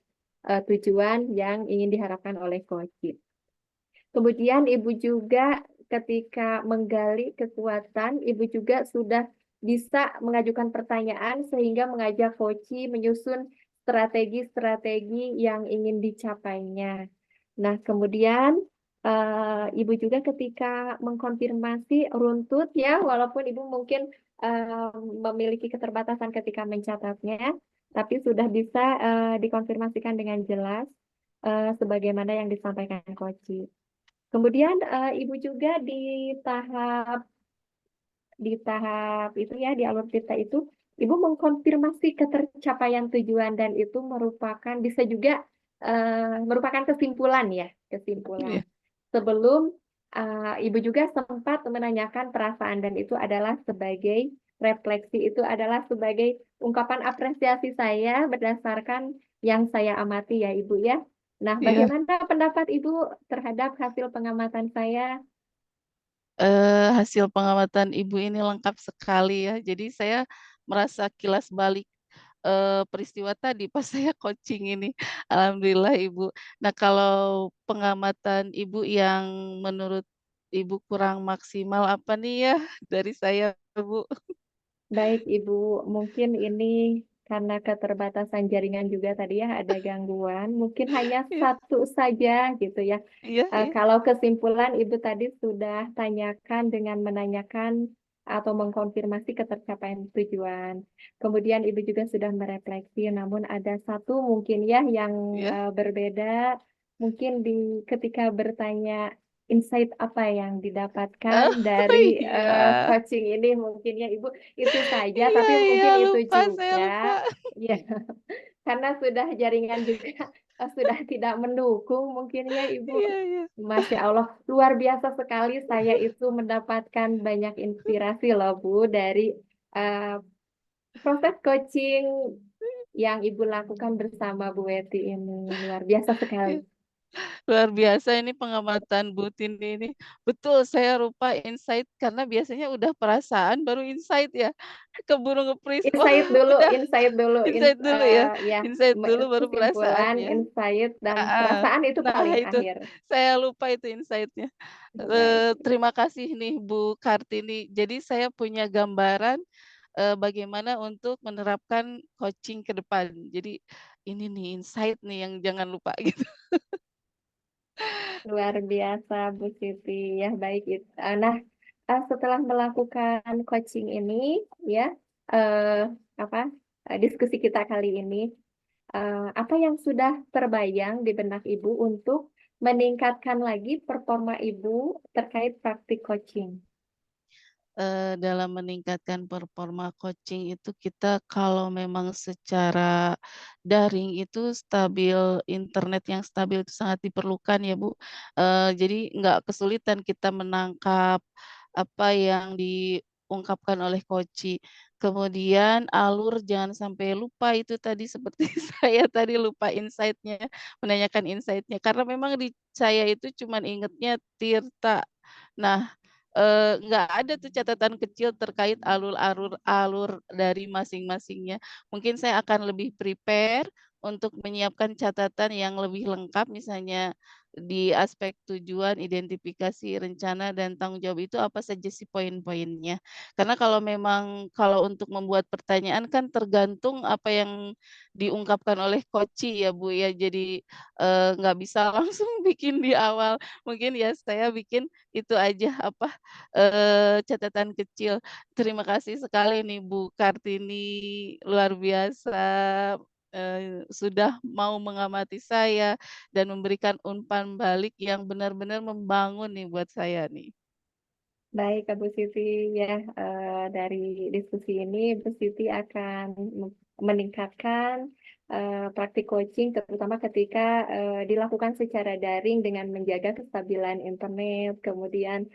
S2: tujuan yang ingin diharapkan oleh coach. Kemudian Ibu juga ketika menggali kekuatan, Ibu juga sudah bisa mengajukan pertanyaan sehingga mengajak coach menyusun strategi-strategi yang ingin dicapainya. Nah, kemudian Ibu juga ketika mengkonfirmasi runtut ya, walaupun Ibu mungkin memiliki keterbatasan ketika mencatatnya, tapi sudah bisa dikonfirmasikan dengan jelas sebagaimana yang disampaikan Koci. Kemudian Ibu juga di tahap itu ya, di alur cerita itu Ibu mengkonfirmasi ketercapaian tujuan, dan itu merupakan bisa juga merupakan kesimpulan ya, kesimpulan.
S3: iya,
S2: Sebelum Ibu juga sempat menanyakan perasaan, dan itu adalah sebagai refleksi, itu adalah sebagai ungkapan apresiasi saya berdasarkan yang saya amati ya Ibu ya. Nah,
S3: iya.
S2: bagaimana pendapat Ibu terhadap hasil pengamatan saya?
S3: Hasil pengamatan Ibu ini lengkap sekali ya. Jadi saya merasa kilas balik, peristiwa tadi pas saya coaching ini. Alhamdulillah Ibu. Nah kalau pengamatan Ibu yang menurut Ibu kurang maksimal apa nih ya dari saya Bu?
S2: Baik, Ibu, mungkin ini karena keterbatasan jaringan juga tadi ya, ada gangguan. Mungkin hanya
S3: Iya,
S2: satu saja gitu ya.
S3: iya, iya,
S2: Kalau kesimpulan Ibu tadi sudah tanyakan dengan menanyakan atau mengkonfirmasi ketercapaian tujuan. Kemudian Ibu juga sudah merefleksi, namun ada satu mungkin ya yang
S3: iya.
S2: berbeda. Mungkin ketika bertanya insight apa yang didapatkan
S3: Oh
S2: dari
S3: iya,
S2: coaching ini, mungkin ya Ibu itu saja,
S3: iya,
S2: tapi
S3: iya
S2: mungkin itu
S3: lupa, saya
S2: juga
S3: lupa.
S2: ya, karena sudah jaringan juga sudah tidak mendukung mungkin ya Ibu.
S3: Iya, iya.
S2: Masya Allah, luar biasa sekali, saya itu mendapatkan banyak inspirasi loh Bu dari eh, proses coaching yang Ibu lakukan bersama Bu Weti ini. Luar biasa sekali.
S3: Iya. Luar biasa ini pengamatan Bu Tini ini. Betul, saya lupa insight karena biasanya udah perasaan baru insight ya. Keburu nge-freeze. Oh, udah
S2: Insight dulu,
S3: insight dulu ya.
S2: ya,
S3: Insight dulu baru
S2: kesimpulan,
S3: perasaannya.
S2: insight, dan
S3: Heeh.
S2: perasaan itu
S3: Nah,
S2: paling
S3: itu
S2: akhir.
S3: saya lupa itu insight-nya.
S2: Baik.
S3: Terima kasih nih Bu Kartini. Jadi saya punya gambaran, bagaimana untuk menerapkan coaching ke depan. Jadi ini nih insight nih yang jangan lupa gitu.
S2: Luar biasa Bu Siti ya, baik itu. Nah, setelah melakukan coaching ini ya, eh, apa diskusi kita kali ini, apa yang sudah terbayang di benak Ibu untuk meningkatkan lagi performa Ibu terkait praktik coaching?
S3: Dalam meningkatkan performa coaching itu kita kalau memang secara daring itu internet yang stabil itu sangat diperlukan ya Bu. Jadi nggak kesulitan kita menangkap apa yang diungkapkan oleh coach. Kemudian alur jangan sampai lupa itu tadi seperti saya tadi lupa insight-nya, menanyakan insight-nya karena memang di saya itu cuman ingetnya Tirta. Nah, nggak ada tuh catatan kecil terkait alur dari masing-masingnya. Mungkin saya akan lebih prepare untuk menyiapkan catatan yang lebih lengkap, misalnya di aspek tujuan, identifikasi, rencana, dan tanggung jawab itu apa saja sih poin-poinnya. Karena kalau untuk membuat pertanyaan kan tergantung apa yang diungkapkan oleh coach ya Bu ya, jadi, nggak bisa langsung bikin di awal. Mungkin ya saya bikin itu aja, catatan kecil. Terima kasih sekali nih Bu Kartini, luar biasa. sudah mau mengamati saya dan memberikan umpan balik yang benar-benar membangun nih buat saya nih.
S2: Baik, Kak Bu Siti, ya dari diskusi ini Bu Siti akan meningkatkan praktik coaching, terutama ketika dilakukan secara daring dengan menjaga kestabilan internet, kemudian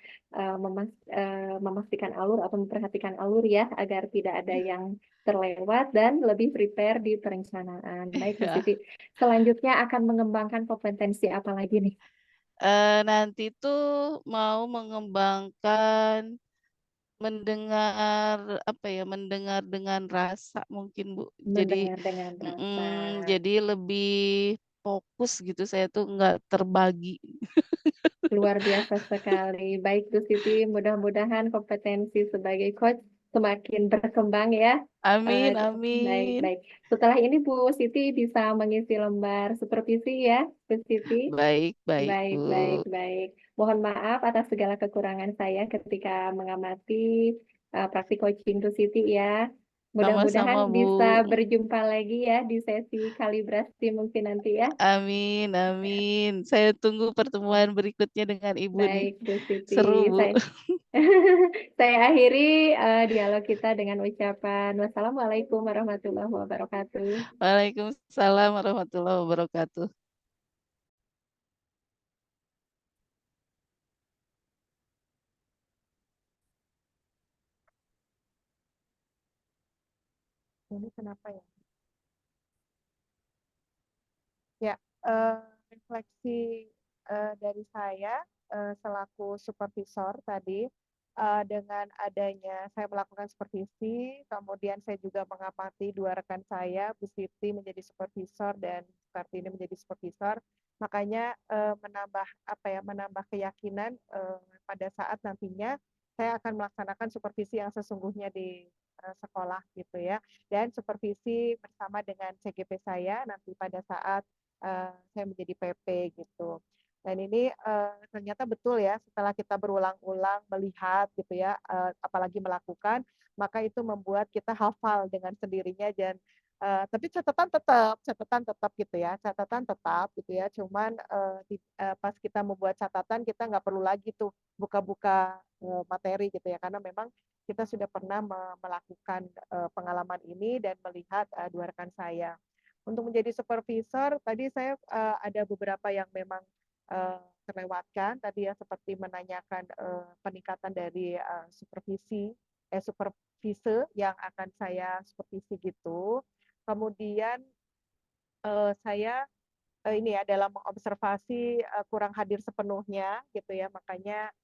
S2: memastikan alur atau memperhatikan alur ya, agar tidak ada yang terlewat dan lebih prepare di perencanaan. Baik, Bu
S3: Iya.
S2: Siti. Selanjutnya akan mengembangkan kompetensi apa lagi nih?
S3: Nanti tuh mau mengembangkan mendengar, apa ya, mendengar dengan rasa mungkin, Bu. Jadi
S2: Mendengar dengan rasa.
S3: jadi lebih fokus gitu, saya tuh nggak terbagi.
S2: Luar biasa sekali. Baik, Bu Siti, mudah-mudahan kompetensi sebagai coach semakin berkembang ya.
S3: Amin
S2: Baik,
S3: amin.
S2: baik. Setelah ini Bu Siti bisa mengisi lembar supervisi ya, Bu Siti.
S3: Baik baik,
S2: Baik, baik,
S3: Bu.
S2: baik. Mohon maaf atas segala kekurangan saya ketika mengamati praktik coaching Bu Siti ya.
S3: Sama-sama,
S2: Mudah-mudahan
S3: Bu.
S2: bisa berjumpa lagi ya di sesi kalibrasi mungkin nanti ya.
S3: Amin amin. Saya tunggu pertemuan berikutnya dengan Ibu nih.
S2: Baik, Bu
S3: Seru,
S2: Siti.
S3: Bu.
S2: Saya akhiri dialog kita dengan ucapan wassalamualaikum warahmatullahi wabarakatuh.
S3: Waalaikumsalam warahmatullahi wabarakatuh.
S1: Ini kenapa ya? Ya, eee, refleksi, dari saya, selaku supervisor tadi, dengan adanya saya melakukan supervisi, kemudian saya juga mengamati 2 rekan saya, Bu Siti menjadi supervisor dan Kartini menjadi supervisor, makanya, menambah, apa ya, menambah keyakinan, pada saat nantinya saya akan melaksanakan supervisi yang sesungguhnya di, sekolah gitu ya, dan supervisi bersama dengan CGP saya nanti pada saat saya menjadi PP gitu. Dan ini, ternyata betul ya setelah kita berulang-ulang melihat gitu ya, apalagi melakukan, maka itu membuat kita hafal dengan sendirinya dan, tapi catatan tetap gitu ya, catatan tetap gitu ya, cuman, pas kita membuat catatan kita nggak perlu lagi tuh buka-buka, materi gitu ya, karena memang kita sudah pernah melakukan, pengalaman ini dan melihat, 2 rekan saya. Untuk menjadi supervisor tadi saya, ada beberapa yang memang, terlewatkan tadi ya seperti menanyakan, peningkatan dari, supervise yang akan saya supervisi gitu. Kemudian, saya, ini ya dalam mengobservasi, kurang hadir sepenuhnya gitu ya makanya,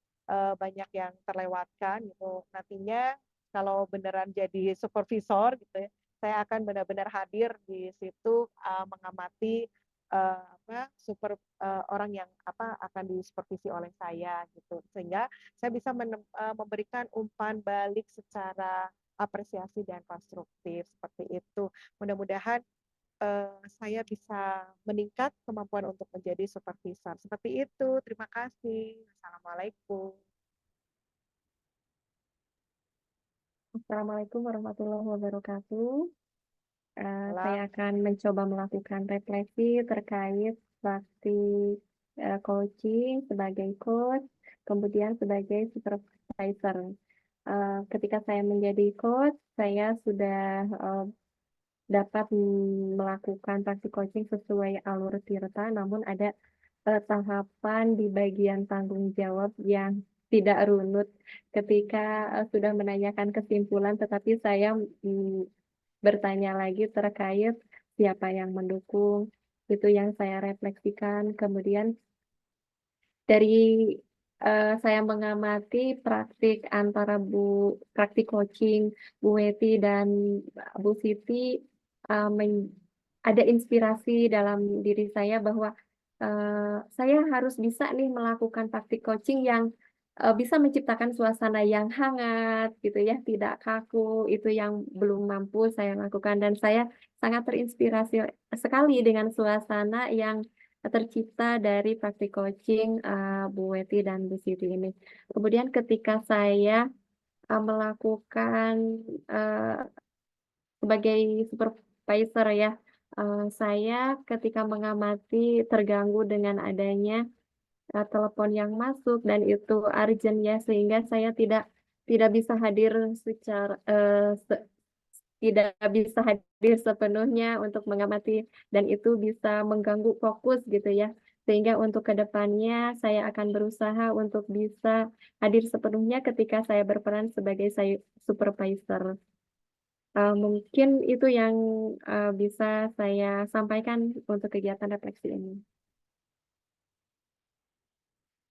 S1: banyak yang terlewatkan gitu. Nantinya kalau beneran jadi supervisor gitu ya, saya akan benar-benar hadir di situ, mengamati, orang yang akan disupervisi oleh saya gitu. Sehingga saya bisa memberikan umpan balik secara apresiasi dan konstruktif seperti itu. Mudah-mudahan saya bisa meningkat kemampuan untuk menjadi supervisor. Seperti itu, terima kasih. Assalamualaikum.
S2: Assalamualaikum warahmatullahi wabarakatuh. Saya
S1: Salam.
S2: akan mencoba melakukan refleksi terkait praktik coaching sebagai coach, kemudian sebagai supervisor. Ketika saya menjadi coach, saya sudah dapat melakukan praktik coaching sesuai alur tirta, namun ada tahapan di bagian tanggung jawab yang tidak runut ketika sudah menanyakan kesimpulan, tetapi saya bertanya lagi terkait siapa yang mendukung, itu yang saya refleksikan. Kemudian dari saya mengamati praktik antara praktik coaching Bu Weti dan Bu Siti, ada inspirasi dalam diri saya bahwa saya harus bisa nih melakukan praktik coaching yang bisa menciptakan suasana yang hangat gitu ya, tidak kaku, itu yang belum mampu saya lakukan dan saya sangat terinspirasi sekali dengan suasana yang tercipta dari praktik coaching Bu Weti dan Bu Siti ini. Kemudian ketika saya melakukan sebagai supervisor ya, Saya ketika mengamati terganggu dengan adanya telepon yang masuk dan itu urgent ya, sehingga saya tidak bisa hadir tidak bisa hadir sepenuhnya untuk mengamati dan itu bisa mengganggu fokus gitu ya. Sehingga untuk kedepannya saya akan berusaha untuk bisa hadir sepenuhnya ketika saya berperan sebagai supervisor. Mungkin itu yang bisa saya sampaikan untuk kegiatan refleksi ini.